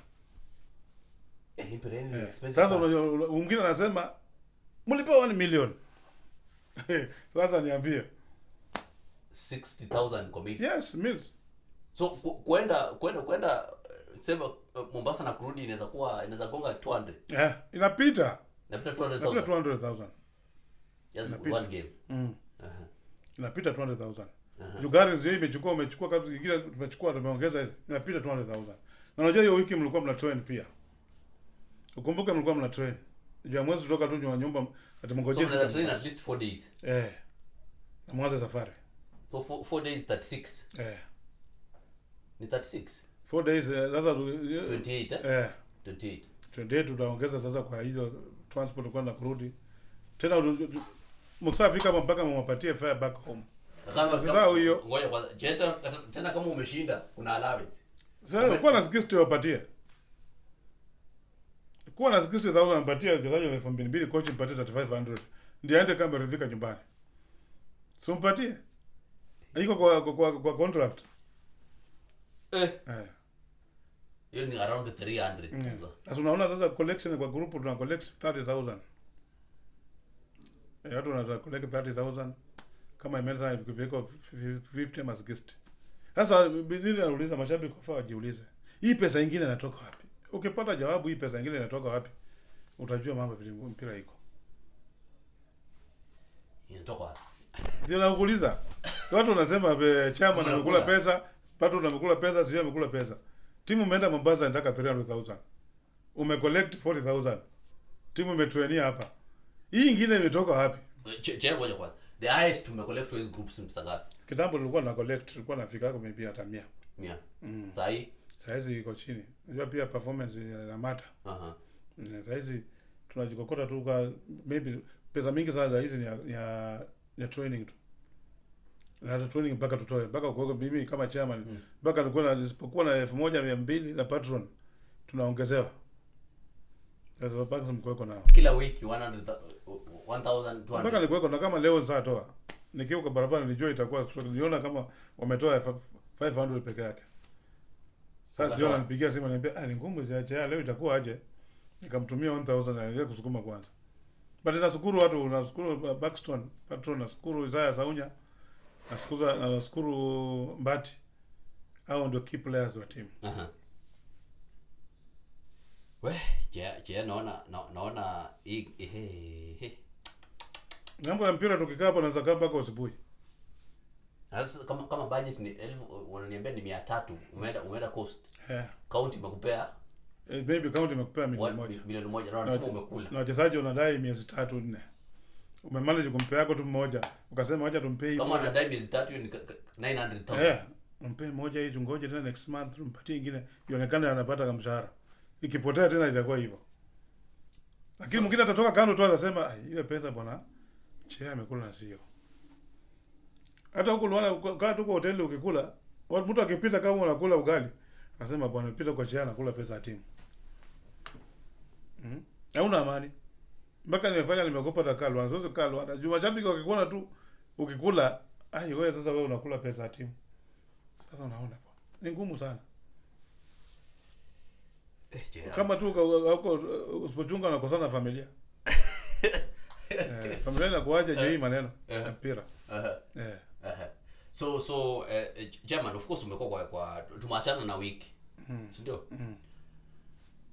Sasa mwingine anasema mlipewa 1 million. Sasa niambie 60,000 kwa meals. Yes, meals. So kwenda sema Mombasa na kurudi inaweza gonga 200. Inapita 200,000. Yes, one game. Inapita 200,000. Jugari zio umechukua kama kingine tumechukua tumeongeza inapita 200,000. Na unajua hiyo wiki mlikuwa mna train pia. Ukumbuke mlikuwa mna train. Jua mwezi kutoka tu nyumba ati mngojee. So train at least 4 days. Na mwanzo safari. So 4 days 36. Ni 36. 4 days sasa 28. 28 tutaongeza sasa kwa hizo transport kwenda kurudi. Tena mkisafika hapa mpaka mwapatie fare back home. Sasa hiyo ngoja kwanza tena kama umeshinda kuna allowance. Sasa kwa na sikisho wapatie. Kwa na sikisho zao wanapatia wachezaji wa 2,200 coach mpatie 3500. Ndio aende kama ridhika nyumbani. So mpatie. Iko kwa contract. hiyo ni around 300. Sasa unaona sasa collection kwa group tuna collect 30,000. Watu wanataka collect 30,000 kama imeanza viko 50 mas guest. Sasa nini nauliza mashabiki kwa wajiulize. Hii pesa nyingine inatoka wapi? Ukipata jawabu hii pesa nyingine inatoka wapi? Utajua mambo vile mpira iko. Inatoka wapi? Ndio nauliza. Watu wanasema chama anakula pesa, pato unamkula pesa, sio amekula pesa. Timu imeenda Mombasa inataka 300,000. Umecollect 40,000. Timu imetrainia hapa. Hii nyingine imetoka wapi? Ngoja kwanza. The highest tumecollect for groups ni ngapi? Kitambo tulikuwa na collect, tulikuwa nafika hapo maybe hata 100. 100. Sasa hizi iko chini. Unajua pia performance ina matter. Sasa hizi tunajikokota tu kwa maybe pesa mingi sana hizi ni ya training tu. Na training mpaka tutoe, mpaka kwa mimi kama chairman, mpaka nilikuwa na isipokuwa na 1,200 na patron tunaongezewa. Sasa mpaka mkuweko nao. Kila wiki 1,200. Mpaka nilikuweko na kama leo saa toa. Nikiwa kwa barabara nilijua itakuwa stroke. Niliona kama wametoa 500 peke yake. Sasa siona nipigia simu niambia ni ngumu ziache leo itakuwa aje. Nikamtumia 1,000 na ile kusukuma kwanza. Bali nashukuru watu, nashukuru Backstone, patron, nashukuru Isaiah Saunya, nashukuru Mbati. Hao ndio key players wa timu. Naona Mambo ya mpira tukikaa hapo naweza kaa mpaka asubuhi. Sasa kama budget ni unaniambia ni 300, umeenda coast. County imekupea maybe county imekupea milioni 1. Milioni 1 na unasema umekula. Na wachezaji wanadai miezi 3-4. Umemanage kumpea yako tu mmoja. Ukasema acha tumpee. Kama anadai miezi 3 hiyo ni 900,000. Mpe moja hii tungoje tena next month tumpatie nyingine ionekane anapata kama mshahara. Ikipotea tena itakuwa hivyo. Lakini mwingine atatoka kando tu anasema ile pesa bwana Chea amekula na sio. Hata huko unaona kaa tu kwa hoteli ukikula, mtu akipita kama unakula ugali, anasema bwana pita kwa Chea anakula pesa ya timu. Hauna amani. Mpaka nimefanya nimekopa takalo, anazozo kalo, anajua mashabiki wakikuona tu ukikula, wewe sasa wewe unakula pesa ya timu. Sasa unaona bwana. Ni ngumu sana. Kama tu huko usipochunga unakosana na familia. Familia inakuaje juu hii maneno ya mpira. So German of course umekuwa kwa tumeachana na wiki. Ndio?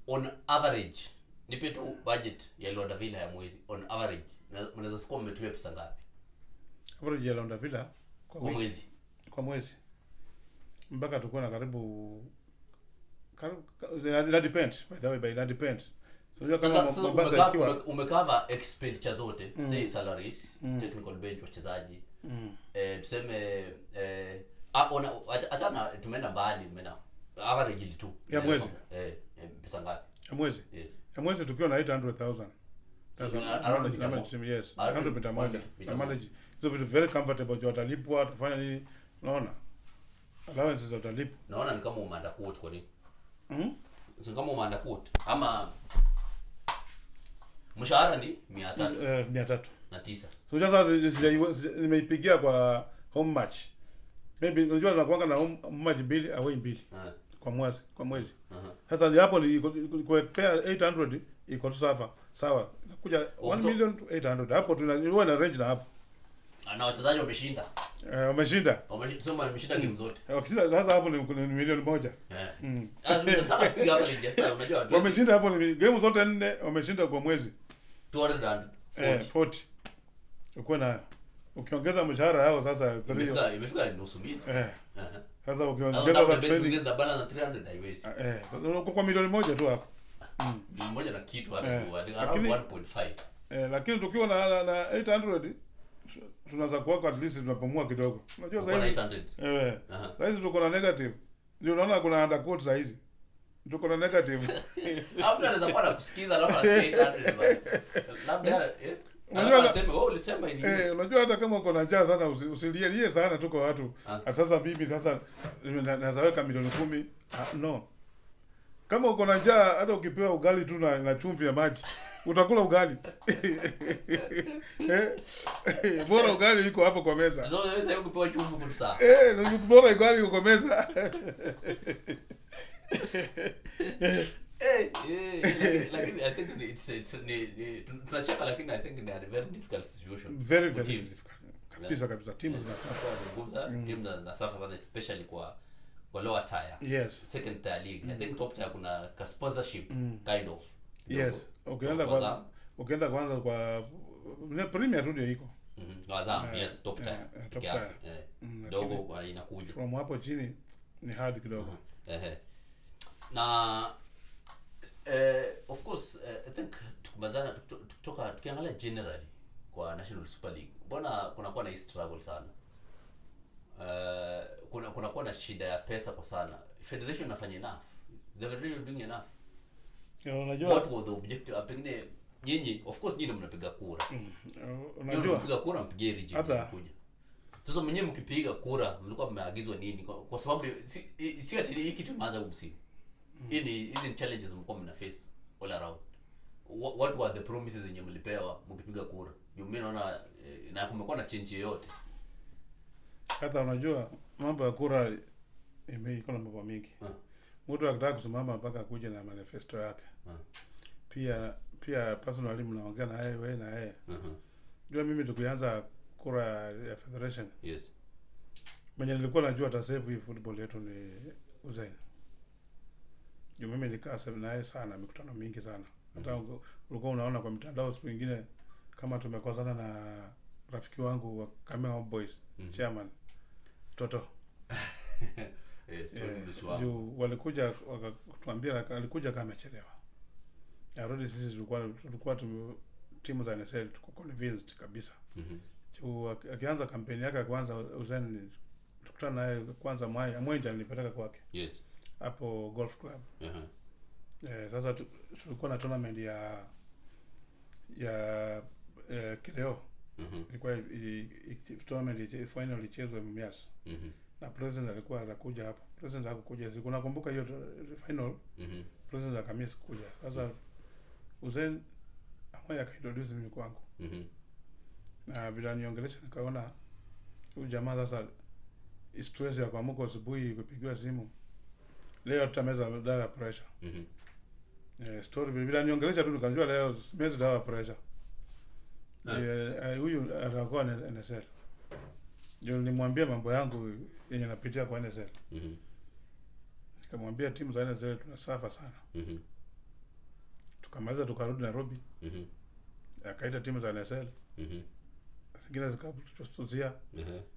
On average nipe tu budget ya Luanda Villa ya mwezi on average. Mnaweza sikuwa mmetumia pesa ngapi? Average ya Luanda Villa kwa mwezi. Kwa mwezi. Mpaka tukua na karibu that depend by the way, by that depend. So kama Mombasa ikiwa umecover expenditure zote, say salaries, technical bench, wachezaji. Tuseme achana tumeenda mbali, tumeenda average tu. Ya mwezi. Pesa ngapi? Ya mwezi. Yes. Ya mwezi tukiwa na 800,000. Yes. 100 mita moja. Manage. So very comfortable jo watalipwa, watafanya nini? Unaona? Allowances watalipwa. Naona ni kama umeanda quote kwa nini? Sio kama umeanda quote ama mshahara ni 300. 309. So sasa nimeipigia kwa home match. Maybe unajua tunakuanga na home match 2 away 2 kwa mwezi. Sasa hapo ni kuepea 800 iko tu sawa. Nakuja 1,800,000 hapo tunaiwa na range na hapo. Na wachezaji wameshinda. Wameshinda. Sema wameshinda game zote. Sasa hapo ni milioni 1. Nataka kupiga hapa ni sasa unajua. Wameshinda hapo ni game zote 4 wameshinda kwa mwezi. 240. Uko na ukiongeza mshahara yao sasa imefika nusu milioni. Sasa ukiongeza za training na balance na 300 haiwezi. Sasa uko kwa milioni 1 tu hapo. Milioni 1 na kitu hapo around 1.5. Lakini tukiwa na 800 tunaweza kuwako at least tunapumua kidogo. Unajua sasa hivi sasa hizi tuko na negative. Ndio unaona kuna underquote sasa hizi. Tuko na negative. Hapo anaweza kuwa kusikiza labda 800 labda unajua ulisema hivi. Unajua hata kama uko na njaa sana usilie sana tu kwa watu. Sasa bibi sasa naweza weka milioni 10. No. Kama uko na njaa hata ukipewa ugali tu na chumvi ya maji utakula ugali. Bora ugali iko hapo kwa meza. Sasa wewe ukipewa chumvi kwa saa. Bora ugali iko kwa meza. Lakini I think it's tunacheka, lakini I think they are a very difficult situation. Very difficult. Kabisa teams zinasuffer. Teams zinasuffer sana, especially kwa lower tier. Yes. Second tier league. I think top tier kuna ka sponsorship kind of. Yes. Ukienda kwanza kwa Premier tu ndio iko. Azam, yes, top tier. Dogo kwa inakuja. From hapo chini ni hard kidogo. Na of course I think tukiangalia generally kwa National Super League, mbona kunakuwa na hii struggle sana? Kunakuwa na shida ya pesa kwa sana. Federation inafanya enough? The federation doing enough? Unajua what was the objective? Pengine nyinyi of course nyinyi mnapiga kura. Unajua mnapiga kura, mpige regime kuja. Sasa mwenyewe mkipiga kura mlikuwa mmeagizwa nini? Kwa sababu si ati hii kitu imeanza umsimu. Hizi challenges mko mna face all around. What were the promises zenye mlipewa mkipiga kura? Mimi naona na kumekuwa na change yote. Hata unajua mambo ya kura iko na mambo mingi. Mtu akitaka kusimama mpaka kuja na manifesto yake. Pia personally mnaongea na yeye wewe na yeye. Ndio mimi tukianza kura ya federation. Yes. Mwenye nilikuwa najua atasave hii football yetu ni Uzain. Mimi nilikaa naye sana, mikutano mingi sana. Hata ulikuwa unaona kwa mitandao siku nyingine kama tumekosana na rafiki wangu wa Kamea Boys, chairman Toto. Yes, juu walikuja wakatuambia alikuja kama amechelewa. Arudi sisi tulikuwa timu za NSL tuko convinced kabisa. Juu akianza kampeni yake kwanza Uzain tukutana naye kwanza Mwenja nilipeleka kwake. Yes. Hapo golf club. Sasa tulikuwa na tournament ya Kileo. Ilikuwa tournament final ilichezwa Mumias. Na president alikuwa anakuja hapo. President hakukuja siku nakumbuka hiyo final. President akamisi kuja. Sasa Uzain ambaye akaintroduce mimi kwangu. Na bila niongelesha nikaona huyu jamaa sasa stress ya kuamka asubuhi kupigiwa simu. Leo tutameza dawa ya pressure. Story bila niongelesha tu nikanjua leo meza dawa ya pressure. Huyu atakuwa na NSL. Ndio nilimwambia mambo yangu yenye napitia kwa NSL. Nikamwambia timu za NSL tunasafa sana. Tukamaliza tukarudi Nairobi. Akaita timu za NSL. Zingine zikatususia.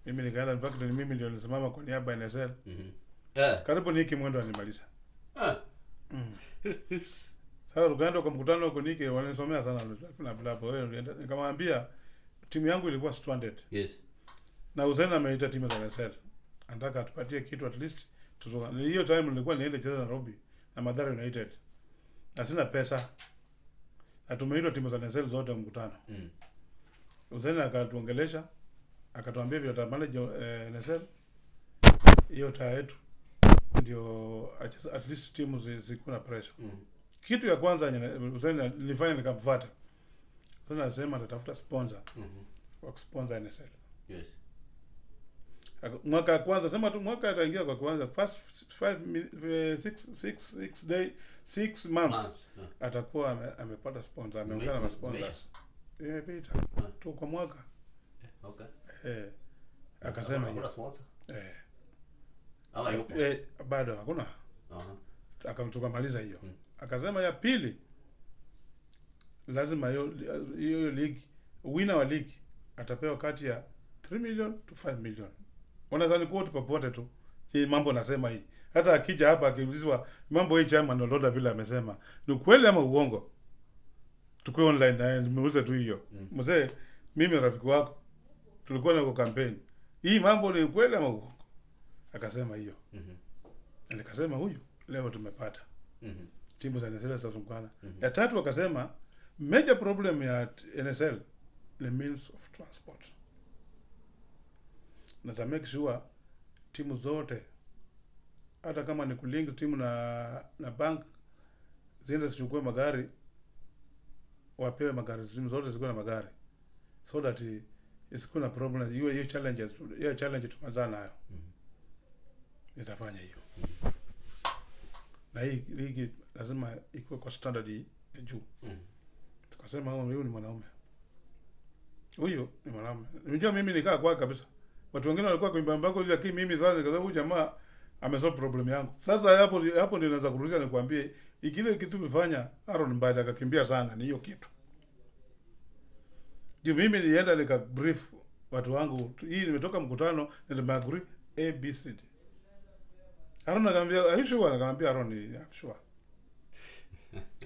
Mimi nikaenda, in fact mimi ndio nilisimama kwa niaba ya NSL. Karibu Niki Mwendo alimaliza. Sasa tukaenda kwa mkutano huko Niki, walisomea sana na blapo. Wewe nikamwambia timu yangu ilikuwa stranded. Yes. Na Uzain ameita timu za NSL. Anataka atupatie kitu at least tuzoga. Hiyo time nilikuwa niende cheza Nairobi na Mathare United. Na sina pesa. Na tumeitwa timu za NSL zote mkutano. Uzain akatuongelesha, akatuambia vile tutamanage NSL. Hiyo taa yetu ndio at least timu zikuwa na pressure. Kitu ya kwanza Uzain nilifanya nikamfuata. Sasa nasema atatafuta sponsor. Wa sponsor NSL. Yes. Mwaka kwanza sema tu mwaka ataingia kwa kwanza first 6 months atakuwa amepata sponsor, ameungana na sponsors. Imepita tu kwa mwaka. Okay. Akasema hiyo sponsor. Ama yupo. Bado hakuna. Tukamaliza hiyo. Akasema ya pili lazima hiyo league, winner wa league atapewa kati ya 3 million to 5 million. Unadhani quote popote tu. Hii mambo nasema hii. Hata akija hapa akiulizwa mambo hii chama Ronaldo vile amesema, ni kweli ama uongo? Tukue online na nimeuza tu hiyo. Mzee, mimi rafiki wako tulikuwa na campaign. Hii mambo ni kweli ama uongo? Akasema hiyo. Nikasema huyu leo tumepata. Timu za NSL zitazungana. Ya tatu akasema major problem ya NSL the means of transport. Na ta make sure timu zote hata kama ni kulink timu na bank ziende zichukue magari, wapewe magari, timu zote zikuwe na magari so that isikuwe na problem. Hiyo challenge tumazana nayo. Nitafanya hiyo. na hii ligi lazima ikuwe kwa standard ya juu. Tukasema huyu ni mwanaume. Huyo ni mwanaume. Unajua mimi nikaa kwa kabisa. Watu wengine walikuwa kwa mbambako ile, lakini mimi sasa nikasema huyu jamaa amesolve problem yangu. Sasa hapo ndio naweza kurudisha nikwambie ikile kitu kimefanya Aaron Mbadi akakimbia sana ni hiyo kitu. Ndio mimi nilienda nika brief watu wangu, hii nimetoka mkutano na nimeagree ABCD. Aaron akaniambia, "Are you sure?" Akaniambia Aaron, "I'm sure."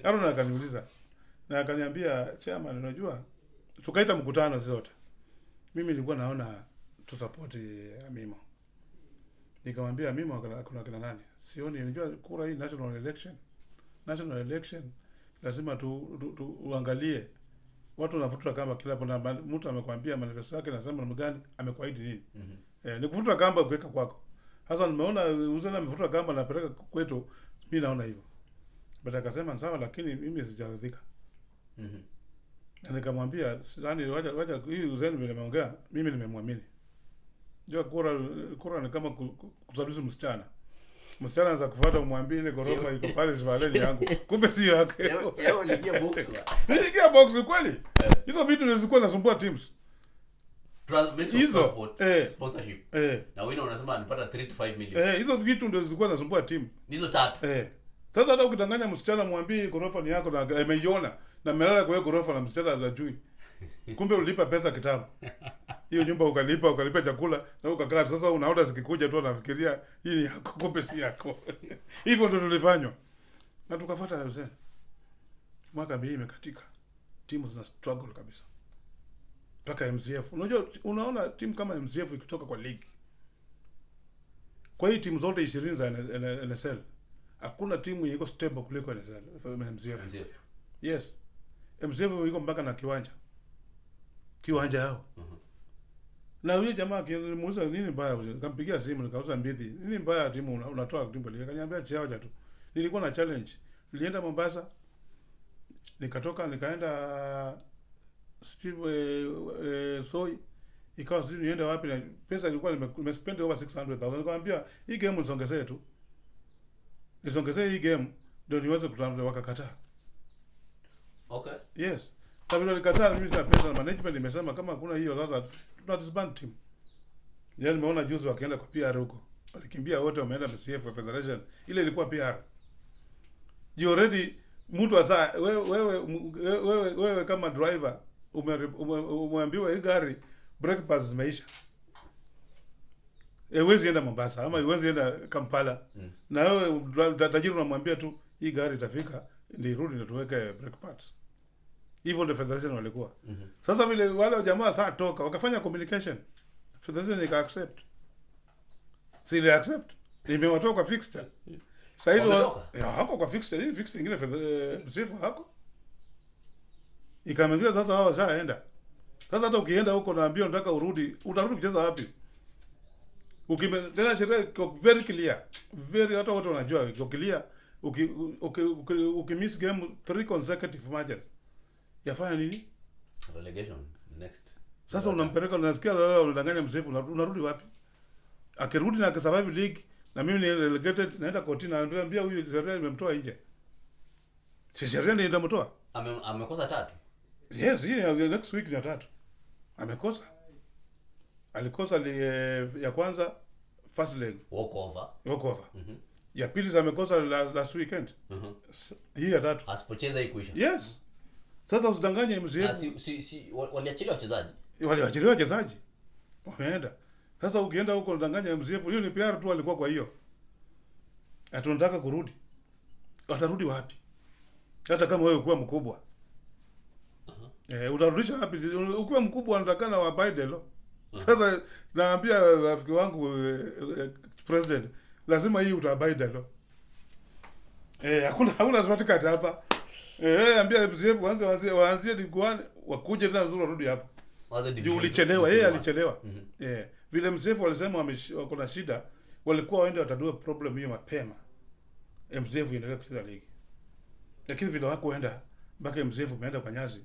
Aaron akaniuliza na akaniambia, "Chairman, unajua tukaita mkutano zote. Mimi nilikuwa naona tu support Amimo." Nikamwambia Amimo kuna kina nani? Sioni, unajua kura hii national election lazima uangalie watu wanavuta kamba kila pana mtu amekwambia manifesto yake nasema namna gani, amekuahidi nini. Ni kuvuta kamba kuweka kwako. Sasa nimeona uzana amevuta kamba na peleka kwetu, mimi naona hivyo. Baada akasema sawa, lakini mimi sijaridhika. Na nikamwambia yani wacha hii uzeni vile ameongea, mimi nimemwamini. Ndio kura ni kama kusadusi msichana. Msichana anaanza kufuata umwambie ile gorofa iko pale Zivaleni yangu. Kumbe sio yake. Yao niingia box. Niingia box kweli. Hizo vitu zilikuwa zinasumbua teams. Transport, sponsorship. Na wewe unasema anapata 3 to 5 million. Hizo vitu ndio zilikuwa zinasumbua team. Hizo tatu. Sasa hata ukidanganya msichana mwambie gorofa ni yako na ameiona na melala kwa hiyo gorofa na msichana anajui. Kumbe ulipa pesa kitambo. Hiyo nyumba ukalipa chakula na ukakaa. Sasa unaona zikikuja tu anafikiria hii ni yako, kumbe si yako. Hivyo ndio tulifanywa. Na tukafuata mzee. Mwaka mbili imekatika. Timu zina struggle kabisa. Mpaka MCF. Unajua unaona timu kama MCF ikitoka kwa league. Kwa hii timu zote 20 za NSL. Hakuna timu iko stable kuliko NSL. MCF. Yes. MCF iko mpaka na kiwanja yao. Na huyo jamaa akinimuuliza nini mbaya, nikampigia simu nikauza Mbidhi. Nini mbaya timu unatoa timu ile? Akaniambia chiaja tu. Nilikuwa na challenge. Nilienda Mombasa. Nikatoka nikaenda Soi. Ikawa sisi nienda wapi na pesa ilikuwa nimespend over 600,000. Nikamwambia hii game nisongezee tu. Nisongezee hii game ndio niweze kutanzua, wakakataa. Okay. Yes. Kabla nikataa mimi sina pesa, management imesema kama hakuna hiyo sasa tuna disband team. Yaani nimeona juzi wakaenda kwa PR huko. Walikimbia wote wameenda MCF Federation. Ile ilikuwa PR. You already mtu asa wewe kama driver umeambiwa hii gari brake pads zimeisha. Huwezi enda Mombasa ama huwezi enda Kampala. Na wewe tajiri unamwambia tu hii gari itafika ndio irudi na tuweke brake pads. Hivyo ndio Federation walikuwa. Sasa vile wale jamaa saa toka wakafanya communication. Federation ika accept. Si ile accept. Imewatoka kwa fixture. Sasa hizo hako kwa fixture, hii fixture nyingine msifu hako. Ikamwambia sasa wao washaenda. Sasa hata ukienda huko naambia unataka utarudi kucheza wapi? Tena sheria iko very clear. Very hata watu wanajua iko clear. Ukimiss game 3 consecutive matches. Yafanya nini? Relegation next. Sasa unampeleka unasikia leo unadanganya msefu unarudi wapi? Akirudi na akasurvive league na mimi ni relegated naenda kotini na ananiambia huyu sheria imemtoa nje. Sheria ndio itamtoa. Amekosa 3. Yes, next week ni 3. Amekosa. Alikosa ya kwanza first leg. Walk over. Ya pili amekosa last weekend. Hii ya 3. Asipocheza hii kuisha. Yes. Sasa usidanganye MCF. Waliachilia wachezaji. Waliachilia wachezaji. Wameenda. Sasa ukienda huko unadanganya MCF, hiyo ni PR tu alikuwa kwa hiyo. Tunataka kurudi. Watarudi wapi? Hata kama wewe ukiwa mkubwa. Utarudisha wapi? Ukiwa mkubwa unatakana wabaide lo. Sasa naambia rafiki wangu president, lazima hii utabaide lo. Hakuna shortcut hapa. Ambia MCF waanzie liguane wakuje tena nzuri warudi hapo. Juu ulichelewa, yeye alichelewa. Vile MCF walisema wako na shida, walikuwa waende watadua problem hiyo mapema. MCF iendelee kucheza ligi. Lakini vile hawakuenda mpaka MCF umeenda kwa nyasi.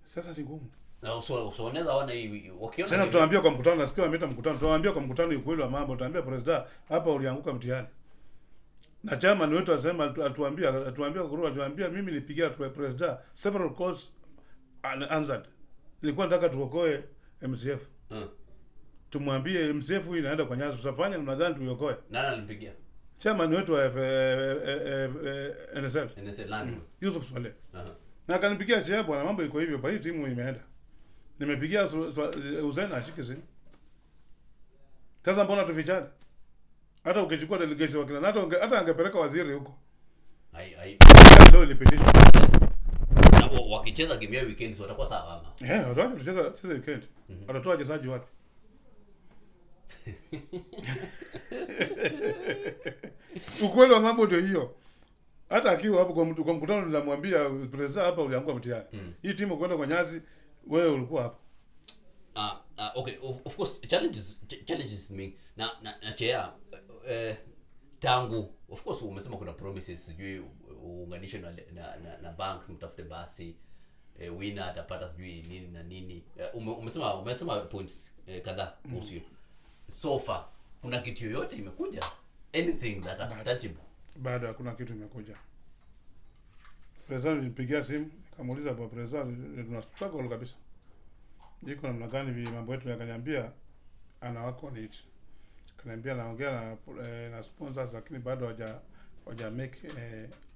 Sasa ni ngumu. Na usionyesha wana hivi wakiona. Tena tutaambia kwa mkutano, nasikia wameita mkutano, tutaambia kwa mkutano ukweli wa mambo, tutaambia president hapa ulianguka mtihani. Na chairman wetu alisema atuambia mimi nilipigia president several calls unanswered. Nilikuwa nataka tuokoe MCF. Tumwambie MCF huyu inaenda kwa Nyayo, tutafanya namna gani tuokoe? Nani alimpigia? Chairman wetu wa NSL. nani? Yusuf Swale. Na akanipigia chair, bwana mambo iko hivyo, hii timu imeenda. Nimepigia Hussein ashike simu. Sasa mbona tufichane? Hata ukichukua delegation wakina hata angepeleka waziri huko. Ndio ilipitishwa. Na wakicheza game ya weekends watakuwa sawa ama? Watakuwa tucheza weekend. Watatoa wachezaji wapi? Ukweli wa mambo ndio hiyo. Hata akiwa hapo kwa mkutano nilimwambia president hapa uliangua mtihani. Hii timu kwenda kwa nyasi wewe ulikuwa hapo. Okay, of course challenges me na chair tangu of course umesema kuna promises sijui uunganishe na banks mtafute basi winner atapata sijui nini na nini. Umesema points kadhaa kuhusu so far. Kuna kitu yoyote imekuja? Anything that has tangible? Bado hakuna kitu imekuja. President nilipigia simu nikamuuliza kwa president tuna struggle kabisa. Niko namna gani mambo yetu, yakaniambia ana wako ni it. Kaniambia naongea na sponsors lakini bado hawaja make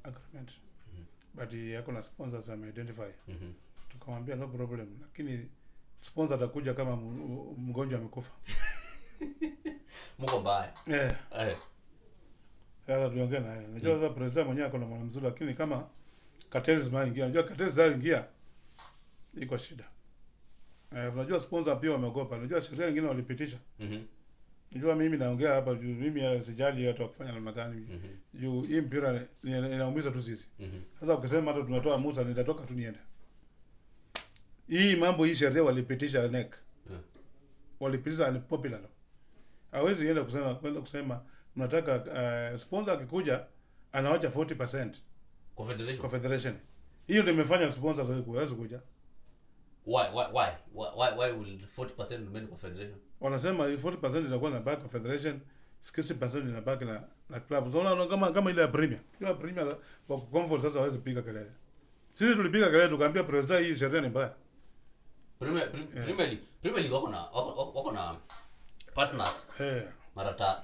agreement. But yako na sponsors am identify. Tukamwambia no problem, lakini sponsor atakuja kama mgonjwa amekufa. Mko mbaya. Sasa tuongea naye. Najua sasa president mwenyewe ako na mwana mzuri, lakini kama cartels maingia, unajua cartels zao ingia iko shida. Unajua sponsor pia wameogopa. Unajua sheria nyingine walipitisha. Unajua mimi naongea hapa juu mimi sijali watu wakufanya namna gani. Juu hii mpira inaumiza tu sisi. Sasa ukisema hata tunatoa Musa nitatoka tu niende. Hii mambo hii sheria walipitisha NEC. Walipitisha ni popular. Hawezi kwenda kusema mnataka sponsor akikuja anawacha 40% kwa federation. Hiyo ndio imefanya sponsors hawezi kuja. Why will 40% remain kwa federation? Wanasema 40% inakuwa na back of federation, 60% inabaki na club. Unaona kama ile ya Premier. Hiyo Premier kwa comfort sasa hawezi piga kelele. Sisi tulipiga kelele tukaambia president hii sheria ni mbaya. Premier League wako na partners.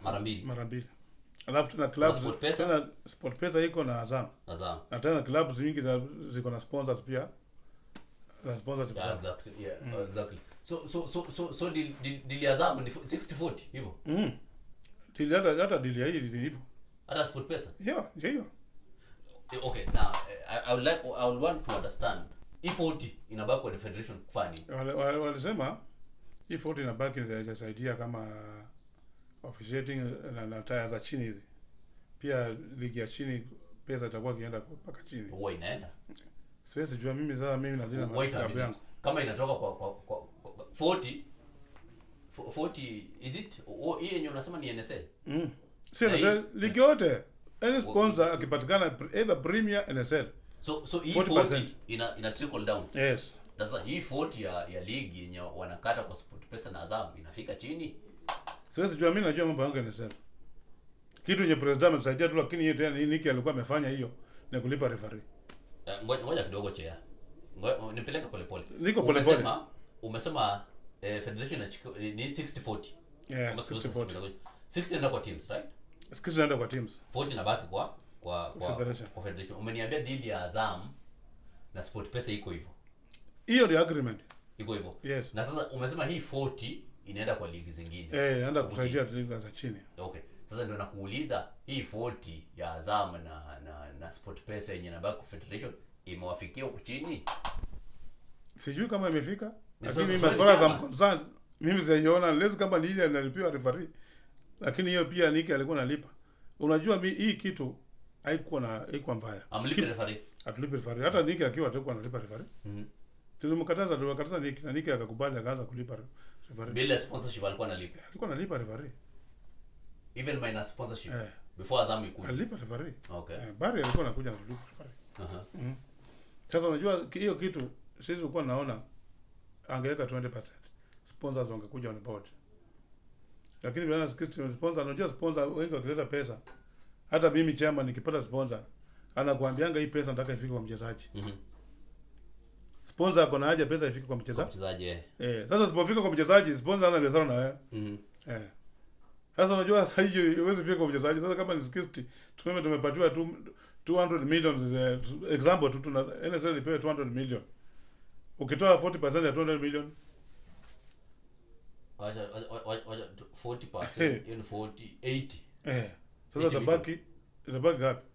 Mara mbili. Alafu tena clubs tena SportPesa iko na Azam. Na tena clubs nyingi ziko na sponsors pia. The sponsors. Exactly. So deal Azam ni 60-40 hivyo. Hata deal ya hii hivyo. Hata SportPesa. Yeah. Okay, now I would want to understand if 40 inabaki kwa federation kufani. Walisema if 40 inabaki itasaidia kama officiating na taya za chini hizi. Pia ligi ya chini pesa itakuwa kienda mpaka chini. Huwa inaenda. Siwezi jua mimi na dina klabu yangu. Kama inatoka kwa 40 is it? Hii yenyewe unasema ni NSL? Si NSL, ligi yote. Any sponsor akipatikana either Premier NSL. So hii 40 ina trickle down. Yes. Sasa hii 40 ya ligi yenye wanakata kwa SportPesa na Azam inafika chini. Siwezi jua, mimi najua mambo yangu NSL. Kitu yenye president amesaidia tu, lakini yeye tena niki alikuwa amefanya hiyo na kulipa referee. Ngoja kidogo chea. Nipeleke polepole. Niko polepole. Umesema federation ni 60-40. Yeah, 60-40. 60 inaenda kwa teams, right? 60 inaenda kwa teams. 40 inabaki kwa federation. Umeniambia deal ya Azam na SportPesa iko hivyo. Hiyo ndio agreement. Iko hivyo. Yes. Na sasa umesema hii 40 inaenda kwa ligi zingine. Inaenda kusaidia ligi za chini. Okay. Sasa ndio nakuuliza hii 40 ya Azam na SportPesa yenye inabaki kwa federation imewafikia huko chini? Sijui kama imefika. Lakini mimi masuala za concern mimi zaiona leo kama ni ile analipiwa referee. Lakini hiyo pia Niki alikuwa analipa. Unajua hii kitu haikuwa mbaya. Amlipe referee. Atulipe referee. Hata Niki akiwa atakuwa analipa referee. Tulimkataza Niki na Niki akakubali akaanza kulipa referee. Bila sponsorship alikuwa analipa. Alikuwa analipa referee. Even minus sponsorship. Before Azam ikuja. Alipa referee. Okay. Bari alikuwa anakuja kulipa referee. Sasa unajua hiyo kitu sisi tulikuwa naona angeweka 20%. Sponsors wangekuja on board. Lakini bila sponsor, unajua sponsor wengi wakileta pesa Hata mimi chairman nikipata sponsor anakuambianga hii pesa nataka ifike kwa mchezaji. Sponsor ako na haja pesa ifike kwa mchezaji. Sasa sipofika kwa mchezaji sponsor ana biashara na wewe. Sasa unajua sasa hiyo huwezi fika kwa mchezaji. Sasa kama ni 60 tumepatiwa 200 million example tu tuna NSL ipewe 200 million. Ukitoa 40% ya 200 million 40% in 80. Sasa tabaki ngapi?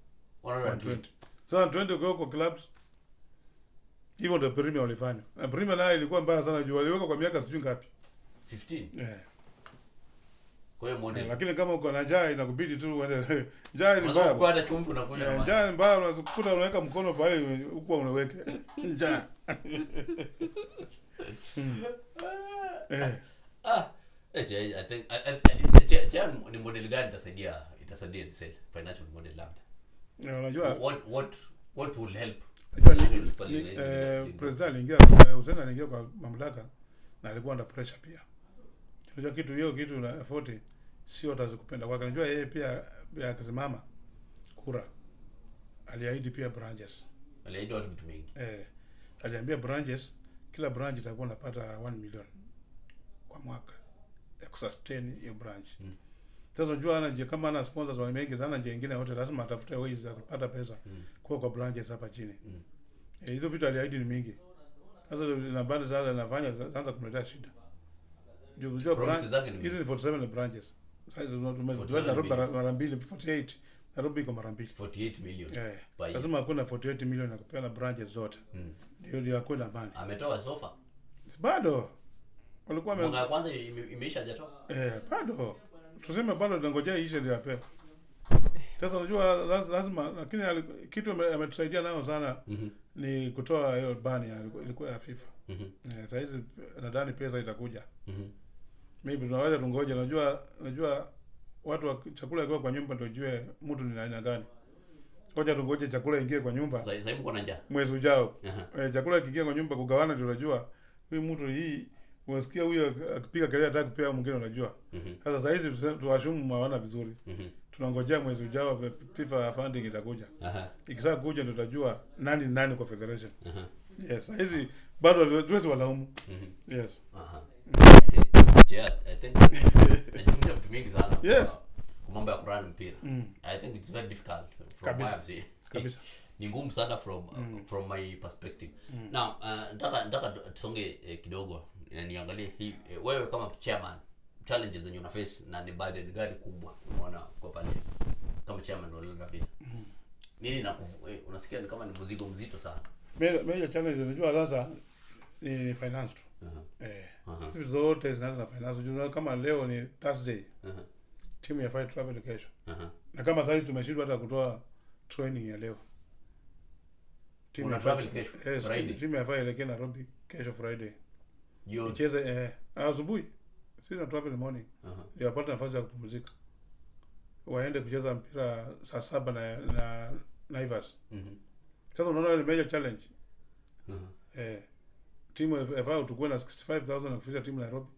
120. Sasa 20 ukiwa kwa clubs hivyo ndio Premier walifanya. Na Premier nayo ilikuwa mbaya sana juu waliweka kwa miaka sijui ngapi? 15. Kwa hiyo model. Lakini kama uko na njaa inakubidi tu uende. Njaa ni mbaya. Unapata chumvi unakunywa maji. Njaa ni mbaya, unakuta unaweka mkono pale huko unaweke. Njaa. I think ni model gani itasaidia NSL financial model labda. Unajua what will help? President aliingia Hussein aliingia kwa mamlaka na alikuwa under pressure pia. Unajua kitu na 40 sio atazikupenda kwake. Unajua yeye pia akasimama kura. Aliahidi pia branches. Aliahidi watu vitu mingi. Aliambia branches kila branch itakuwa inapata 1 million kwa mwaka ya kusustain hiyo branch. Sasa unajua ana kama ana sponsors wa mengi sana nje nyingine wote lazima atafute ways za kupata pesa kwa branches hapa chini. Hizo vitu aliahidi ni mingi. Sasa na bado sasa anafanya sasa kumletea shida. Unajua branch hizi 47 branches. Sasa tumezungumza Nairobi mara mbili 48. Nairobi iko mara mbili. 48 million. Lazima kuna 48 million ya kupeana branches zote. Ndio hakuna amani. Ametoa sofa. Bado. Walikuwa mwaka kwanza imeisha hajatoa. Bado. Tuseme bado tunangojea ishe ndio apewe. Sasa unajua lazima lakini kitu ametusaidia nao sana ni kutoa hiyo bani ilikuwa ya FIFA. Sasa hizi nadhani pesa itakuja. Maybe tunaweza tungoje, unajua watu wa chakula ikiwa kwa nyumba ndio jue mtu ni aina gani. Ngoja tungoje chakula ingie kwa nyumba. Sasa hivi kuna njaa. Mwezi ujao. Chakula kiingie kwa nyumba kugawana ndio unajua huyu mtu hii unasikia huyo akipiga kelele ataka kupea mwingine unajua. Sasa hizi tuwashumu hawana vizuri. Tunangojea mwezi ujao FIFA funding itakuja. Ikisha kuja ndio tutajua nani kwa federation. Yes, hizi bado tuwezi walaumu. Yes. Yeah, I think najifunza vitu mingi sana. Yes. Kwa mambo ya kurun mpira. I think it's very difficult from kabisa. Ni ngumu sana from my perspective. Now, nataka tusonge kidogo na niangalie hii wewe kama chairman challenges zenye una face na ni burden gani kubwa unaona kwa pale kama chairman wa London Villa. Nini unasikia ni kama ni mzigo mzito sana. Major challenge unajua sasa ni finance tu. Sisi zote zinaanza na finance. Unajua kama leo ni Thursday. Timu ya fight travel kesho. Na kama sasa tumeshindwa hata kutoa training ya leo. Timu ya travel kesho. Friday. Timu ya fight ile Nairobi kesho Friday. Icheze asubuhi. Sisi na travel morning. Ndio wapata nafasi ya kupumzika. Waende kucheza mpira saa 7 na Naivas. Sasa unaona ile major challenge. Timu FA tukue na 65,000 na kufika timu Nairobi.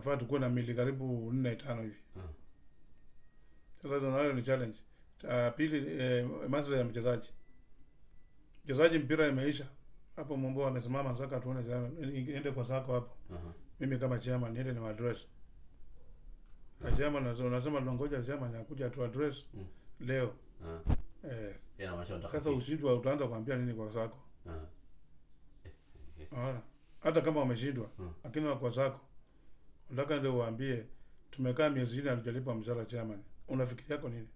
FA tukue na mili karibu 4-5 hivi. Sasa unaona ni challenge. Pili masuala ya mchezaji. Mchezaji mpira imeisha. Hapo Mombo amesimama sasa tuone sana. Niende kwa sako hapo. Mimi kama chairman niende ni address. Chairman unasema tunangoja chairman akuja tu address leo. Sasa ushindwa utaanza kuambia nini kwa sako? Hata kama wameshindwa lakini kwa sako unataka ndio uambie tumekaa miezi 4 hatujalipa mshahara chairman. Unafikiria yako nini?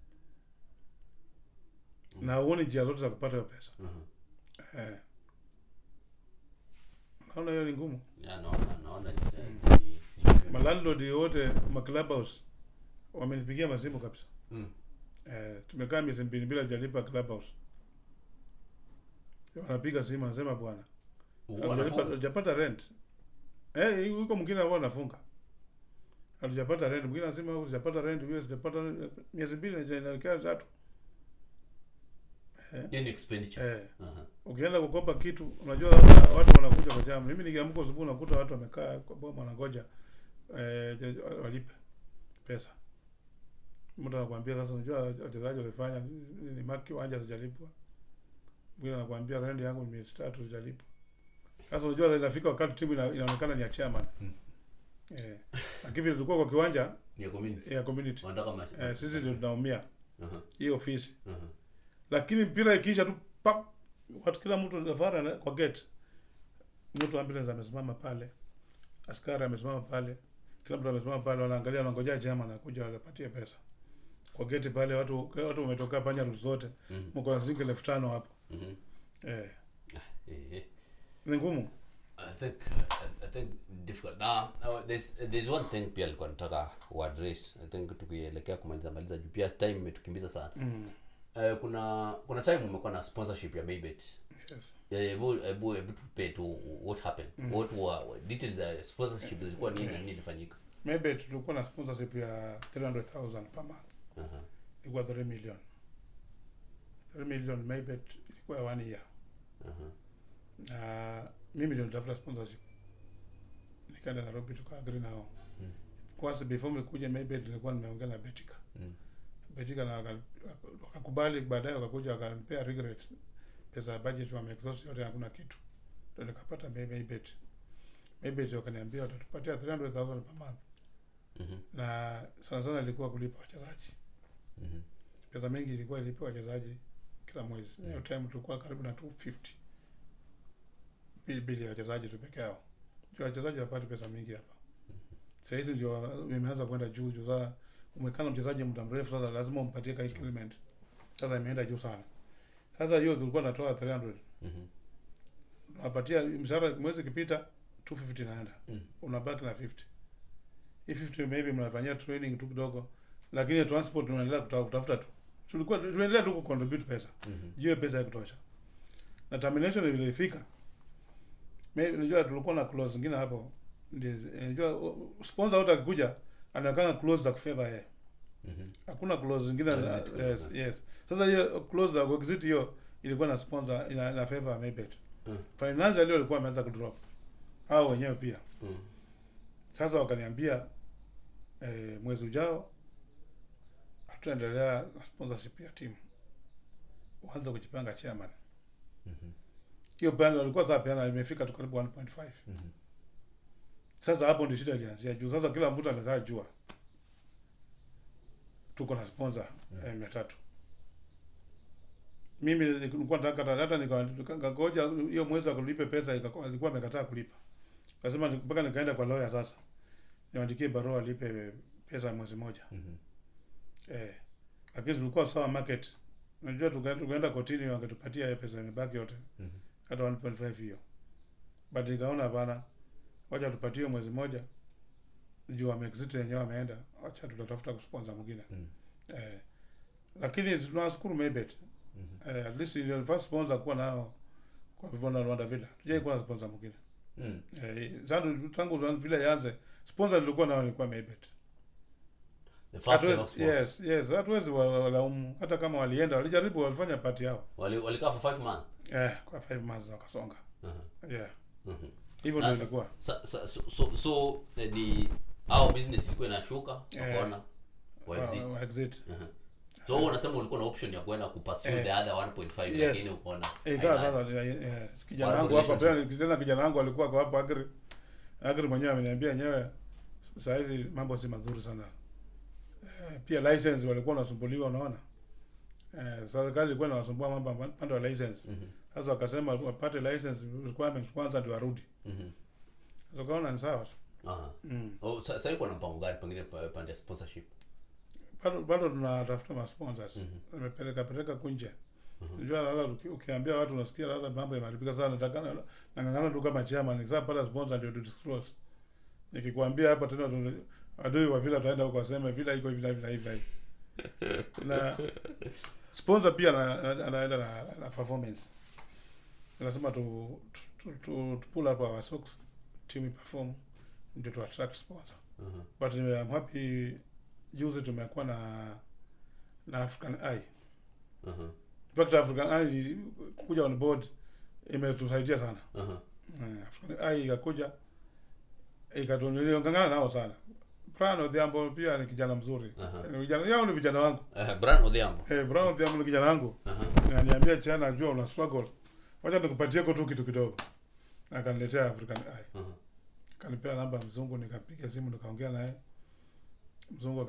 Na uone njia zote za kupata hiyo pesa. Naona hiyo ni ngumu. Naona Malandlord wote clubhouse wamenipigia masimu kabisa. Tumekaa miezi 2 bila jalipa clubhouse. Wanapiga simu wanasema bwana hujapata rent. Huko mwingine wao wanafunga. Hujapata rent, mwingine anasema hujapata rent, wewe hujapata miezi 2 na inaelekea 3. Any expenditure. Ukienda kukopa kitu, unajua watu wanakuja kwa jamu. Mimi nikiamka asubuhi nakuta watu wamekaa kwa boma wanangoja walipe pesa. Mtu anakuambia sasa unajua wachezaji walifanya ni maki kiwanja sijalipwa. Mwingine anakuambia rent yangu ni 3 sijalipwa. Sasa unajua inafika wakati timu inaonekana ni ya chairman. Lakini tulikuwa kwa kiwanja ni community. Community. Wanataka sisi ndio tunaumia. Hiyo ofisi. Lakini mpira ikiisha tu pap, watu kila mtu anafara kwa gate. Mtu ambulance amesimama pale. Askari amesimama pale. Kila mtu amesimama pale, wanaangalia, wanangojea chairman anakuja awapatie pesa. Kwa gate pale watu wametoka panya rutu zote. Mko na shilingi 5,000 hapo. Ni ngumu. I think difficult. Now there's one thing pia alikuwa nataka address. I think tukielekea kumaliza juu pia time imetukimbiza sana. Kuna time umekuwa na sponsorship ya Maybet. Yes. Ebu tupe to what happened. What were details of sponsorship zilikuwa nini na nini ilifanyika? Maybet tulikuwa na sponsorship ya 300,000 per month. Ilikuwa 3 million. 3 million Maybet ilikuwa 1 year. Mimi ndio nitafuta sponsorship. Nikaenda Nairobi tukaagree nao. Kwanza before mekuja Maybet nilikuwa nimeongea na Betika. Betika na wakakubali, baadaye wakakuja wakanipea regret. Pesa budget wa exhaust yote hakuna kitu. Ndio nikapata Maybet. Maybet wakaniambia watatupatia 300,000 per month. Na sana ilikuwa kulipa wachezaji. Pesa mingi ilikuwa ilipa wachezaji kila mwezi. Hiyo time tulikuwa karibu na 250 bili ya wachezaji tu peke yao. Juu wachezaji wapate pesa mingi hapa. Sasa hizi ndio imeanza kwenda juu. Sasa umekana mchezaji muda mrefu, sasa lazima umpatie ka increment. Sasa imeenda juu sana. Sasa hiyo tulikuwa natoa 300. Unapatia mshahara mwezi kipita 250 naenda. Unabaki na 50. If 50 maybe mnafanyia training tu kidogo, lakini transport tunaendelea kutafuta tu. Tulikuwa tunaendelea tu kucontribute pesa. Hiyo pesa ya kutosha. Na termination ilifika. Unajua tulikuwa na clause zingine hapo. Unajua sponsor wote akikuja anakanga clause za kufavor yeye. Hakuna clause zingine. Yes. Sasa hiyo clause za exit hiyo ilikuwa na sponsor ina favor Maybet. Financial leo ilikuwa imeanza kudrop. Hao wenyewe pia. Sasa wakaniambia mwezi ujao tutaendelea na sponsorship ya timu. Waanze kujipanga chairman. Hiyo band walikuwa sasa pia imefika tu karibu 1.5. Sasa hapo ndio shida ilianzia juu. Sasa kila mtu amezaa jua. Tuko na sponsor 300. Mimi nilikuwa nataka hata nikangoja hiyo mwezi akulipe pesa, ilikuwa amekataa kulipa. Lazima mpaka nikaenda kwa lawyer sasa. Niandikie barua alipe pesa mwezi mmoja. Lakini tulikuwa sawa market. Unajua tukaenda kotini wangetupatia pesa imebaki yote. Hata 1.5 hiyo. But nikaona bana, wacha tupatie mwezi mmoja. Juu amexit yenyewe ameenda, acha tutatafuta kusponsor mwingine. Lakini tunashukuru Maybet. At least the first sponsor kuwa nao kwa Vivona Rwanda Villa. Tujai kuwa na sponsor mwingine. Tangu vile yaanze, sponsor nilikuwa nao ilikuwa Maybet. The first sponsor. Yes, hatuwezi walaumu. Hata kama walienda, walijaribu, walifanya party yao. Walikaa for 5 months. Kwa 5 months wakasonga. Hivyo ndio ilikuwa. So the our business ilikuwa inashuka, wakaona wa exit. So unasema ulikuwa na option ya kwenda kupursue the other 1.5 lakini ukaona. Sasa kijana wangu hapa pia kijana wangu alikuwa kwa hapo Agri mwenyewe ameniambia yenyewe saa hizi mambo si mazuri sana. Pia license walikuwa wanasumbuliwa, unaona. Serikali ilikuwa inawasumbua mambo pande wa license. Sasa wakasema wapate license requirements kwanza ndio warudi. Sasa kaona ni sawa. Sasa iko na mpango gani pengine pande sponsorship? Bado tunatafuta ma sponsors. Nimepeleka kunje. Unajua sasa ukiambia watu unasikia sasa mambo yameharibika sana, nataka nangangana tu kama chairman, nikisema pata sponsor ndio disclose. Nikikwambia hapa tena adui wa Villa taenda huko aseme Villa iko hivi. Na sponsor pia anaenda na performance. Lazima tu pull up our socks team perform ndio to attract sponsor. But I'm happy juzi tumekuwa na African Eye. In fact African Eye kuja on board imetusaidia sana. African Eye ikakuja ikatuonelea ngangana nao sana. Brian Odhiambo pia ni kijana mzuri. Vijana yao ni vijana wangu. Brian Odhiambo. Brian Odhiambo ni kijana wangu. Ananiambia chana najua una struggle. Wacha nikupatie tu kitu kidogo. Akaniletea African Eye. Kanipea namba ya mzungu, nikapiga simu nikaongea naye. Mzungu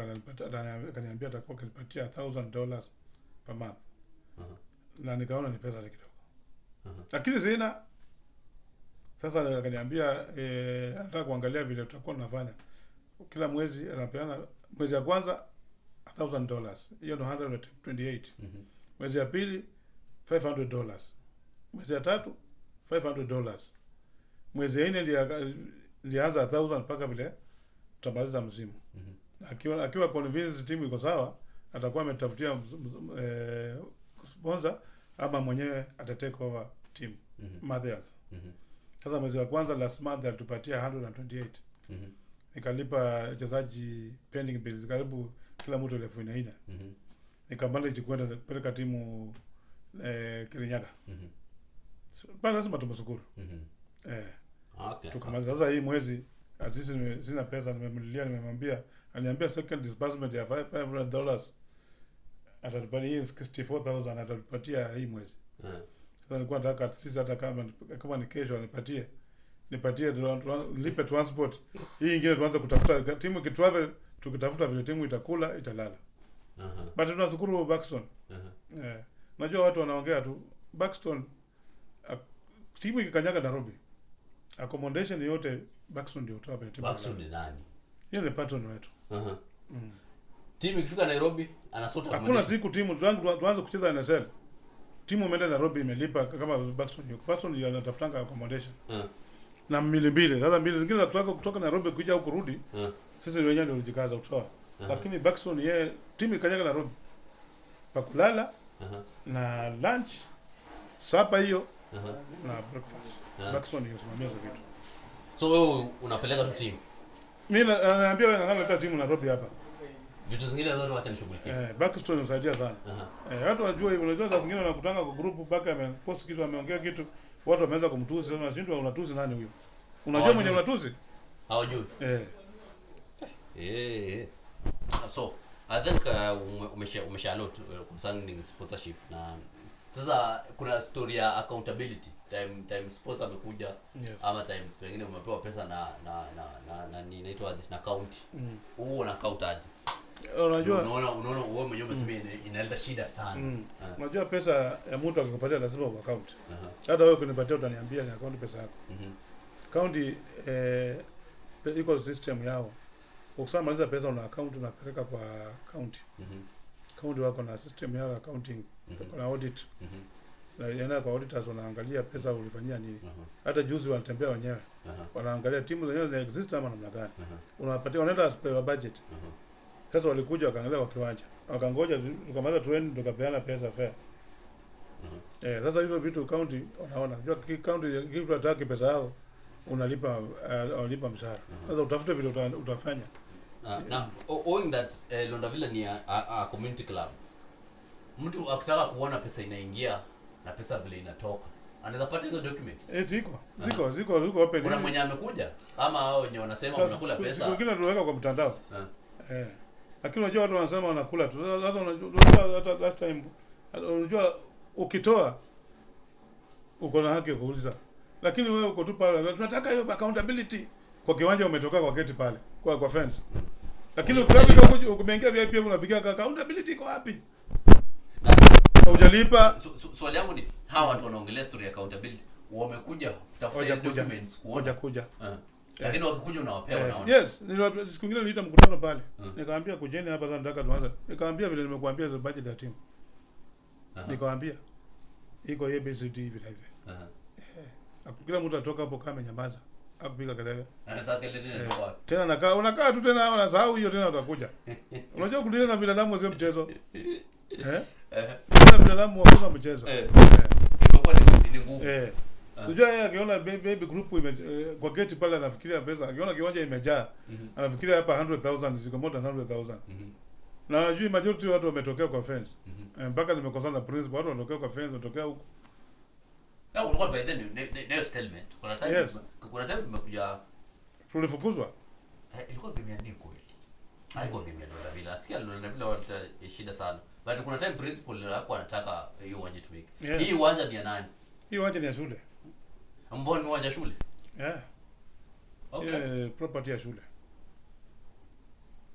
akaniambia atakuwa kanipatia $1,000 per month. Na nikaona ni pesa kidogo. Lakini sina. Sasa akaniambia nataka kuangalia vile tutakuwa tunafanya. Kila mwezi anapeana mwezi ya kwanza $1,000. Hiyo ndo 128. Mwezi ya pili $500. Mwezi ya tatu $500. Mwezi ya 4 nilianza 1,000 mpaka vile tutamaliza msimu. Akiwa convince timu iko sawa, atakuwa ametafutia sponsor ama mwenyewe atatake over team. Matthias. Sasa mwezi wa kwanza last month alitupatia 128. Nikalipa wachezaji pending bills karibu kila mtu $4,000. Nikamanage kwenda kupeleka timu Kirinyaga. Bado lazima tumshukuru. Okay. Tukamaliza sasa hii mwezi at least sina pesa, nimemwambia aliniambia second disbursement ya $500 atatupatia hii 64,000 atatupatia hii mwezi. Sasa nilikuwa nataka at least hata kama ni kesho nipatie lipe transport. Hii ingine tuanze kutafuta timu kitravel, tukitafuta vile timu itakula italala. But tunashukuru Buxton. Najua watu wanaongea tu Buxton timu ikikanyaga Nairobi. Accommodation yote Buxton ndio toa timu. Buxton ni nani? Yeye ni patron wetu. Timu ikifika Nairobi anasota kama hakuna siku timu tuanze kucheza NSL. Timu imeenda Nairobi imelipa kama Buxton yuko. Buxton ndio anatafutanga accommodation. Na mbili. Sasa mbili zingine za kutoka Nairobi kuja huko kurudi. Sisi wenyewe ndio tujikaza kutoa. Lakini Buxton yeye timu ikanyaga Nairobi. Pakulala na lunch sapa hiyo na breakfast. Buxton ndio usimamia hizo vitu. So wewe unapeleka tu timu? Mimi naambia wewe ngangana leta timu Nairobi hapa. Vitu zingine zote wacha nishughulikie. Buxton unasaidia sana. Watu wanajua hivyo, unajua saa zingine wanakutanga kwa group mpaka amepost kitu ameongea kitu, watu wameanza kumtusi, sasa unashindwa unatusi nani huyo? Unajua mwenye unatusi? Hawajui. So I think umesha lot concerning sponsorship na sasa kuna story ya accountability. Time sponsor amekuja ama time wengine umepewa pesa na inaitwa na county. Huo na account aje? Unajua unaona wewe mwenyewe umesema inaleta shida sana. Unajua pesa ya mtu akikupatia lazima kwa account. Hata wewe ukinipatia utaniambia ni account pesa yako. County iko system yao. Ukishamaliza pesa una account unapeleka kwa county. County wako na system yao accounting, kuna audit. Na yana kwa auditors wanaangalia pesa ulifanyia nini. Hata juzi wanatembea wenyewe. Wanaangalia timu zenyewe zina exist ama namna gani. Unapatia unaenda as per budget. Sasa walikuja wakaangalia kwa kiwanja. Wakangoja tukamaliza training tukapeana pesa fair. Sasa hizo vitu county wanaona. Unajua county kitu ataki pesa yao unalipa mshahara. Sasa utafute vile utafanya. Na owing that Londavilla ni a community club. Mtu akitaka kuona pesa inaingia na pesa vile inatoka, anaweza pata hizo documents. Ziko open. Kuna mwenye amekuja ama hao wenye wanasema unakula pesa. Siku nyingine tunaweka kwa mtandao. Lakini unajua watu wanasema wanakula tu. Sasa unajua hata last time unajua ukitoa uko na haki ya kuuliza. Lakini wewe uko tu pale tunataka hiyo accountability. Kwa kiwanja umetoka kwa gate pale, kwa fence. Lakini ukisema umeingia VIP unapiga accountability iko wapi? Hujalipa. Swali yangu ni hawa watu wanaongelea story ya accountability wamekuja kutafuta documents kuja. Lakini wakikuja unawapea unaona. Yes, siku nyingine niliita mkutano pale. Nikamwambia kujeni hapa sasa nataka tuanze. Nikamwambia vile nimekuambia za budget ya team. Nikamwambia iko ABCD hivi hivi. Kila mtu atoka hapo kama nyamaza. Akupiga kelele. Sasa kelele inatoka. Tena unakaa tu tena unasahau hiyo tena utakuja. Unajua kudeal na binadamu sio mchezo. Kuna binadamu hakuna mchezo. Imekuwa ni ngumu. Unajua yeye akiona baby group kwa gate pale anafikiria pesa. Akiona kiwanja imejaa, anafikiria hapa 100,000 ziko more than 100,000. Na najui majority watu wametokea kwa fence. Mpaka nimekosana na principal, watu wanatokea kwa fence, wanatokea huko. Na ulikuwa by then no statement. Kuna time nimekuja tulifukuzwa. Ilikuwa game ya nini kweli? haiko game ya Aston Villa. Sikia Aston Villa walita shida sana. But kuna time principal hapo anataka hiyo uwanja tumike. Hii uwanja ni ya nani? Hii uwanja ni ya shule. Mbona uwanja shule? Okay. Property ya shule.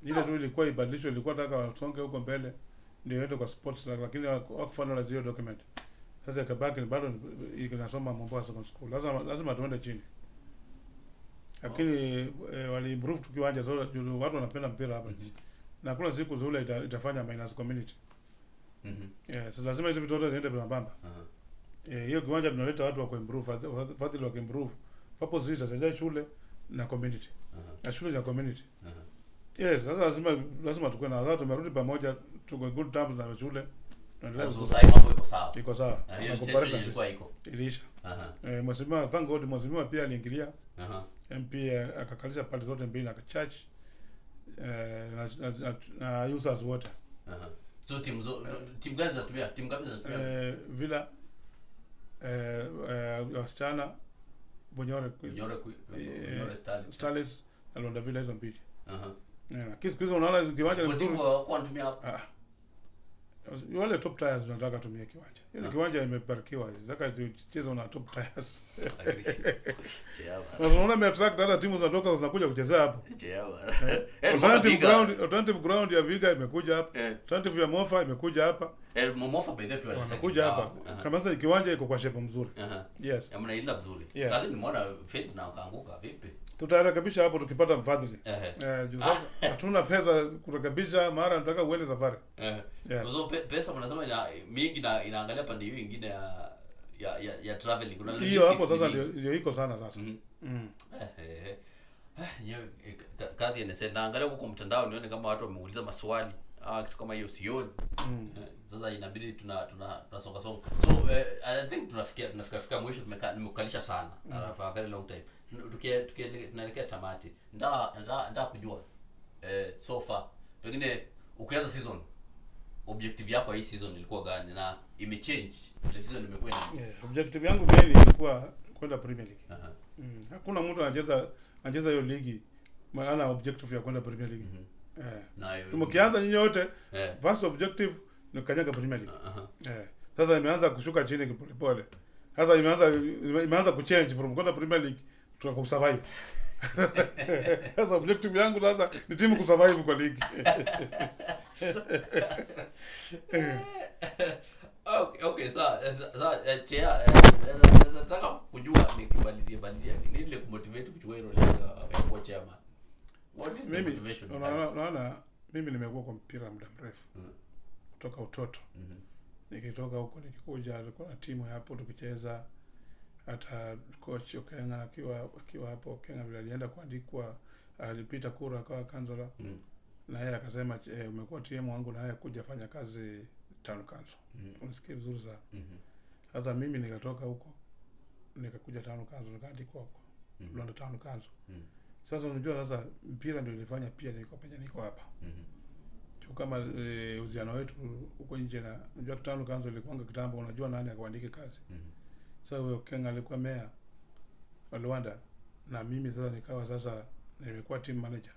Ile tu ilikuwa ibadilishwe, ilikuwa nataka wasonge huko mbele ndio iende kwa sports lakini wakufanya hiyo document. Sasa kabaki bado inasoma Mombasa Secondary School. Lazima tuende chini. Lakini wali improve tukiwanja zote watu wanapenda mpira hapa nje. Na kuna siku zile itafanya minus community. Sasa lazima hizo vitu zote ziende bamba. Hiyo kiwanja tunaleta watu wa kuimprove, fadhili wa kuimprove. Purpose hizo za shule na community. Na shule na community. Yes, sasa lazima tukue na watu tumerudi pamoja, tuko good terms na shule. Sasa mambo iko sawa. Iko sawa. Ilikuwa iko. Ilisha. Mheshimiwa thank God mheshimiwa pia aliingilia. MP akakalisha pale zote mbili na church na users wote. So team gani zinatumia? Team gani zinatumia? Villa wasichana Bunyore Starlets na Londa Villa hizo mbili. Kisikizo unaona kiwanja ni mzuri kwa anatumia hapo. Wale top tires tunataka tumie kiwanja. Ile kiwanja imebarikiwa. Zaka zicheza na top tires. Unaona mmeattract hata timu zinatoka zinakuja kuchezea hapo. Alternative ground ya Viga imekuja hapa. Alternative ya Mofa imekuja hapa. Mofa by the way wanakuja hapa. Kama sasa kiwanja iko kwa shape mzuri. Yes. Mnaila vizuri. Lakini nimeona fence na kaanguka vipi? Tutarekebisha hapo tukipata mfadhili. Sasa hatuna pesa kurekebisha, mara nataka uende safari. Kwa pesa mnasema mingi na inaangalia pande hiyo nyingine ya traveling. Kuna hiyo hapo sasa ndio iko sana sasa. Kazi NSL naangalia huko mtandao nione kama watu wameuliza maswali kitu kama hiyo sioni. Sasa inabidi tunasonga songa. So I think tunafika mwisho, nimekalisha sana for a very long time. Tunaelekea tamati. Nda kujua so far pengine ukianza season objective yako hii season ilikuwa gani na imechange ile season imekuwa nini? Objective yangu main ilikuwa kwenda Premier League. Hakuna mtu anacheza hiyo ligi maana objective ya kwenda Premier League. Tumekianza nyinyi wote first objective ni kanyaga Premier League. Sasa imeanza kushuka chini polepole. Sasa imeanza kuchange from kwenda Premier League to kusurvive. Sasa objective yangu sasa ni timu kusurvive kwa ligi. Okay, sasa nataka kujua nikimalizia nini ile kumotivate kuchukua hilo la kwa chairman. What is the motivation? Unaona mimi nimekuwa kwa mpira muda mrefu. Kutoka utoto. Nikitoka huko nikikuja alikuwa na timu hapo tukicheza, hata coach Okenga akiwa hapo Okenga vile alienda kuandikwa, alipita kura akawa kansela. Na yeye akasema umekuwa timu wangu na yeye kuja fanya kazi town council. Unasikia vizuri sana. Sasa mimi nikatoka huko nikakuja town council nikaandikwa huko. Londa town council. Sasa unajua sasa mpira ndio ilifanya pia niko hapa. Kama uziano wetu huko nje na unajua town council ilikuwa kitambo, unajua nani akaandike kazi. Sasa huyo Kenga alikuwa mayor wa Luanda na mimi sasa nikawa sasa nimekuwa team manager.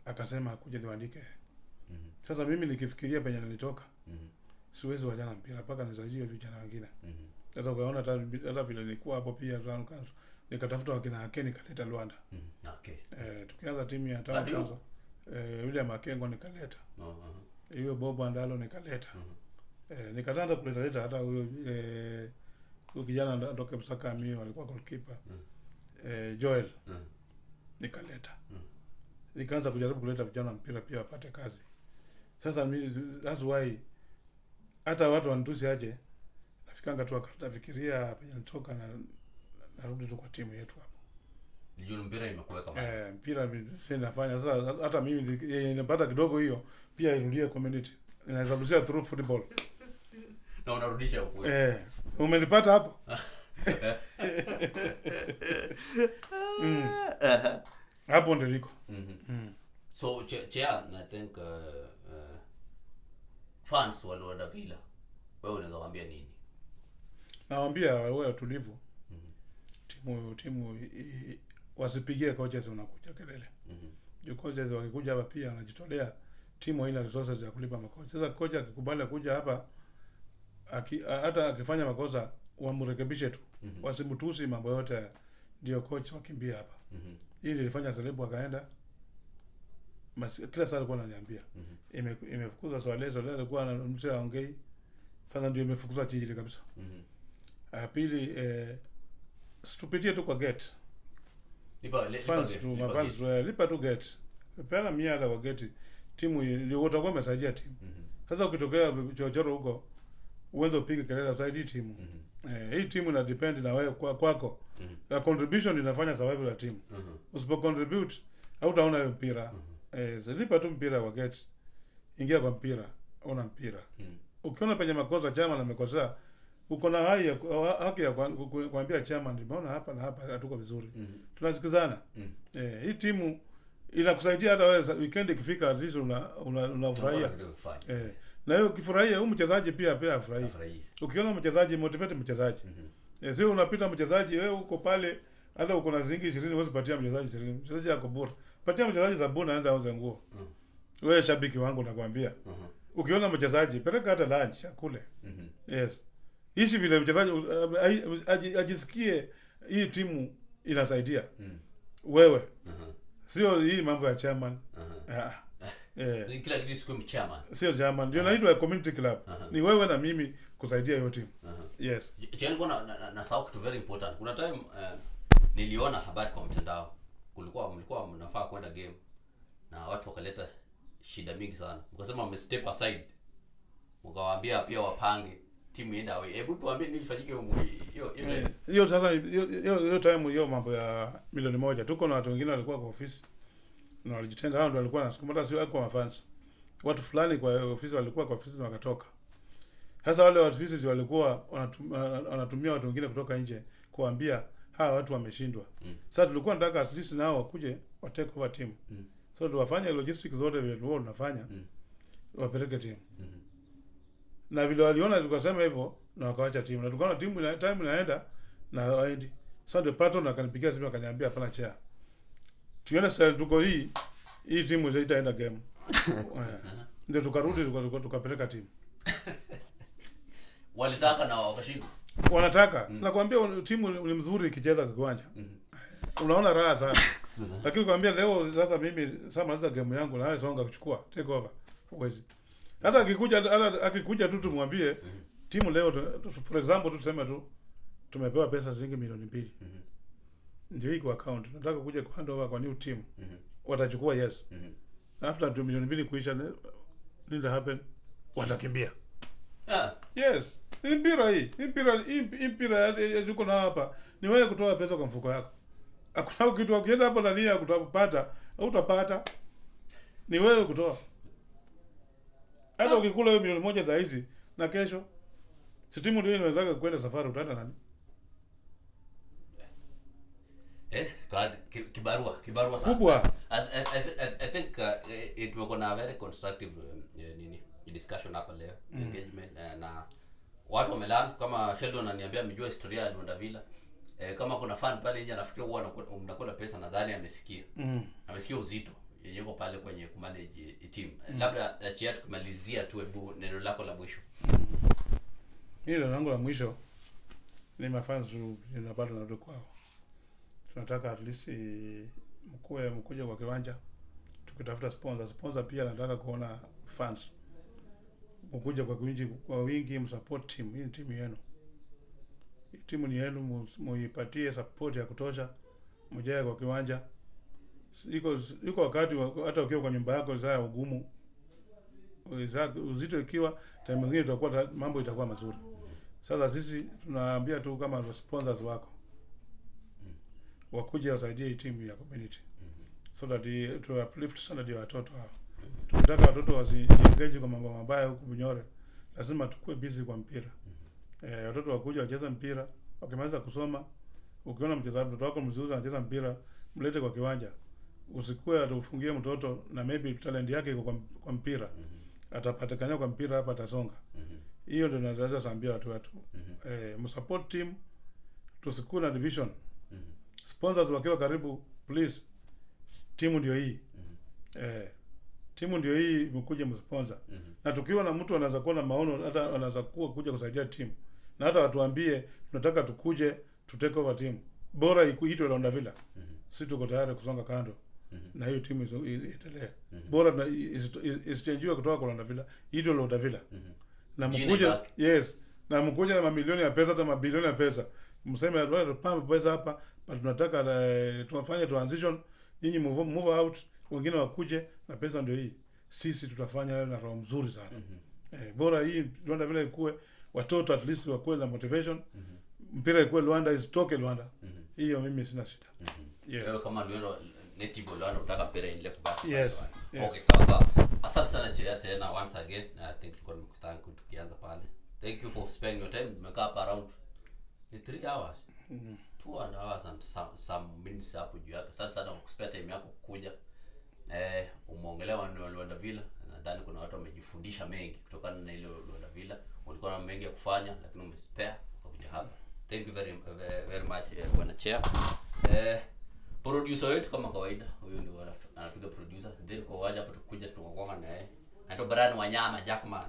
Akasema kuja niandike. Sasa mimi nikifikiria penye nilitoka siwezi wajana mpira mpaka nisaidie vijana wengine. Sasa ukaona hata vile nilikuwa hapo pia town council nikatafuta wakina Akeni kaleta Luanda. Tukianza timu ya town council yule Makengo nikaleta. Hiyo Bobo Andalo nikaleta. Nikaanza kuleta hata huyo kijana ndoke Msaka mimi alikuwa goalkeeper. Joel nikaleta. Nikaanza kujaribu kuleta vijana mpira pia wapate kazi. Sasa mimi that's why hata watu wanitusi aje nafikanga tu akafikiria penye nitoka na narudi tu kwa timu yetu hapo. Ndio mpira imekuwa kama mpira sinafanya sasa, hata mimi ninapata kidogo hiyo pia irudie community. Inaweza rudia through football. Na unarudisha huko. Umenipata hapo? Hapo ndio liko. So Chair, I think fans wa Londa Villa wewe unaweza kuambia nini? Nawaambia wawe tulivu. Timu wasipigie coaches unakuja kelele. coaches wakikuja hapa pia wanajitolea, timu haina resources ya kulipa makocha. Sasa kocha akikubali kuja hapa hata akifanya makosa wamrekebishe tu. Wasimtusi mambo yote, ndio coach wakimbia hapa. Hili ilifanya Selebu akaenda. Kila saa alikuwa ananiambia imefukuza Swalezo, leo alikuwa anamtia ongei sana, ndio imefukuza Chijili kabisa. Pili stupidia tu kwa gate. Lipa tu gate. Pena miada kwa gate. Timu ndio utakuwa umesaidia timu. Sasa ukitokea chochoro huko uanze upige kelele usaidie timu. Hii timu ina depend na wewe kwako. Ya contribution inafanya survival ya timu. Usipo contribute hautaona mpira. Lipa tu mpira wa gate. Ingia kwa mpira, ona mpira. Ukiona penye makosa chama na amekosea, uko na haki ya kuambia chama, nimeona hapa na hapa hatuko vizuri. Tunasikizana. Hii timu inakusaidia hata wewe weekend ikifika at least unafurahia. Na hiyo ukifurahia huyu mchezaji pia afurahie. Ukiona mchezaji motivate mchezaji. Sio unapita mchezaji wewe uko pale hata uko na zingi 20 huwezi patia mchezaji 20. Mchezaji yako bora. Patia mchezaji zabuni anaanza auze nguo. Wewe shabiki wangu nakwambia. Ukiona mchezaji peleka hata lunch akule. Yes. Hishi vile mchezaji ajisikie hii timu inasaidia. Wewe. Sio hii mambo ya chairman. Kila kitu siku chairman. Sio chairman. Ndio naitwa community club. Ni wewe na mimi kusaidia hiyo timu. Yes. Jana na sawa kitu very important. Kuna time niliona habari kwa mtandao. Mlikuwa mnafaa kwenda game na watu wakaleta shida mingi sana. Mkasema wame step aside. Mkawaambia pia wapange timu ienda away. Hebu tuambie nini ilifanyike hiyo sasa hiyo time hiyo mambo ya milioni 1. Tuko na watu wengine walikuwa kwa ofisi. Na walijitenga, hao ndio walikuwa nasukuma, hata sio kwa mafans. Watu fulani kwa ofisi walikuwa kwa ofisi na wakatoka. Sasa wale watu ofisi walikuwa wanatumia watu wengine kutoka nje kuambia hawa watu wameshindwa. Sasa tulikuwa tunataka at least nao wakuje wa take over team. So tuwafanye logistics zote vile wao wanafanya. Wapeleke timu. Na vile waliona tukasema hivyo na wakaacha timu. Na tukaona timu ina time inaenda na waendi. Sasa ndio patron akanipigia simu akaniambia hapana chair. Tuone sasa tuko hii timu itaenda game. Ndio tukarudi tukapeleka timu. Walitaka na wakashindwa. Wanataka. Nakwambia timu ni mzuri ikicheza kwa kiwanja. Unaona raha sana. Lakini kwambia leo sasa mimi sasa maliza game yangu na wewe songa kuchukua take over. Huwezi. Hata akikuja tu tumwambie timu leo for example tu tuseme tu tumepewa pesa shilingi milioni 2. Ndio iko account. Nataka kuja kwa hand over kwa new team. Watachukua yes. After 2 milioni 2 kuisha nini happen? Watakimbia. Yes. Impira yuko na hapa. Ni wewe kutoa pesa kwa mfuko yako. Hakuna kitu ukienda hapo na nia kutapata, utapata. Ni wewe kutoa. Hata ukikula hiyo milioni 1 za hizi na kesho si timu ndio inaweza kwenda safari utaenda nani? Kazi kibarua sana. Kubwa. I think it was gonna very constructive discussion hapa leo, engagement na watu wamelan kama Sheldon ananiambia amejua historia ya Luanda Villa. Kama kuna fan pale nje anafikiria huwa mnakula pesa, nadhani amesikia. Amesikia uzito yenye uko pale kwenye kumanage team. Labda achia tukumalizia tu hebu neno lako la mwisho. Hilo langu la mwisho ni mafans ninapata na ndio kwao. Tunataka at least mkuje kwa kiwanja tukitafuta sponsor pia nataka kuona fans mkuje kwa wingi msupport team. Hii timu yenu, hii timu ni yenu, muipatie support ya kutosha, mjae kwa kiwanja. Iko wakati hata ukiwa kwa nyumba yako saa ugumu uzito ikiwa time nyingine itakuwa mambo itakuwa mazuri. Sasa sisi tunaambia tu kama sponsors wako wakuje wasaidie timu ya community so that to uplift standard ya watoto hao. Tunataka watoto wasiengage kwa mambo mabaya huko Bunyore, lazima tukue busy kwa mpira. Watoto wakuje wacheze mpira, wakimaliza kusoma, ukiona mtoto wako mzuri anacheza mpira, mlete kwa kiwanja. Usikue atufungie mtoto na maybe talent yake iko kwa mpira. Atapatikana kwa mpira hapa atasonga. Hiyo ndio naweza kuambia watu wetu. Msupport team, tusikue na division. Sponsors wakiwa karibu, please. Timu ndio hii. Timu ndio hii imekuja msponsor. Na tukiwa na mtu anaweza kuwa na maono, hata anaweza kuja kusaidia timu. Na hata watuambie tunataka tukuje to take over team. Bora ikuitwe Londa Villa. Sisi tuko tayari kusonga kando. Na hiyo timu iendelee. Bora na isichangiwe kutoka kwa Londa Villa, itwe Londa Villa. Na mkuje, yes, na mkuje na mamilioni ya pesa, hata mabilioni ya pesa. Mseme tupambe pesa hapa, but tunataka tunafanya transition, nyinyi move out, wengine wakuje na pesa ndio hii. Sisi tutafanya na roho mzuri sana. Bora hii Londa Villa ikuwe watoto at least wakuwe na motivation. Mpira ikuwe Luanda, isitoke Luanda. Hiyo mimi sina shida. Yes. Kama ndio native Luanda utaka mpira ile kubaki. Yes. Okay, sawa. Asante sana Chea tena once again. I think tulikuwa tumekutana tukianza pale. Thank you for spending your time. Tumekaa hapa around 3 hours. 2 hours and some minutes hapo juu yake. Asante sana kwa spare time yako kuja. Umeongelea Luanda Villa. Nadhani kuna watu wamejifundisha mengi kutokana na ile Luanda Villa. Ulikuwa na mengi ya kufanya lakini umespare kwa kuja hapa. Thank you very much bwana Chea. Producer wetu kama kawaida, huyo ndio anapiga producer. Then kwa waje hapa tukuja tunakuwa na yeye. Anaitwa Brian Wanyama Jackman.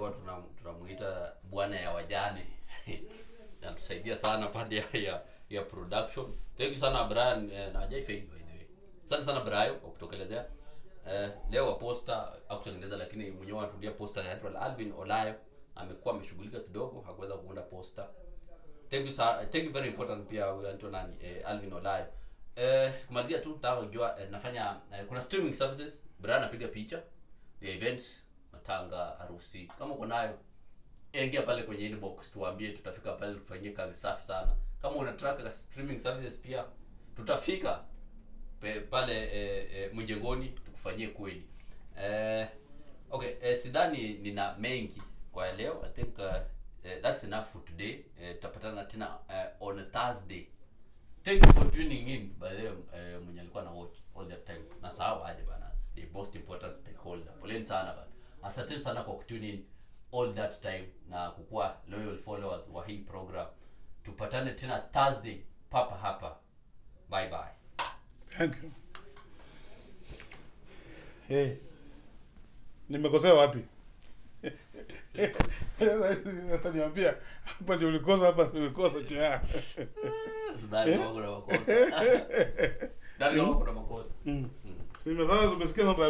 Watu tunamuita bwana ya wajane. Anatusaidia sana pande ya production. Thank you sana Brian, na hajai fail by the way. Asante sana Brian kwa kutokelezea. Leo wa poster akutengeneza, lakini mwenyewe atudia poster anaitwa Alvin Olayo. Amekuwa ameshughulika kidogo, hakuweza kuunda poster. Thank you very important pia huyu Antonani Alvin Olayo. Kumalizia tu nataka kujua nafanya kuna streaming services, Brian anapiga picha ya events, matanga, harusi. Kama uko nayo ingia pale kwenye inbox tuambie, tutafika pale tufanyie kazi safi sana. Kama una track streaming services pia tutafika pale Mjengoni tukufanyie kweli. Okay, sidhani nina mengi kwa leo. I think that's enough for today. Tutapatana tena on a Thursday. Thank you for tuning in. By the way, mwenye alikuwa na watch all that time. Na sawa aje bana. The most important stakeholder. Poleni sana bana. Asante sana kwa kutune in all that time na kukua loyal followers wa hii program. Tupatane tena Thursday papa hapa. Bye bye. Thank you. Hey. Nimekosea wapi? Niambia hapa ndio ulikosa, hapa ulikosa Chea. Sidhani wangu na makosa. Ndani wangu na makosa. Sasa umesikia mambo ya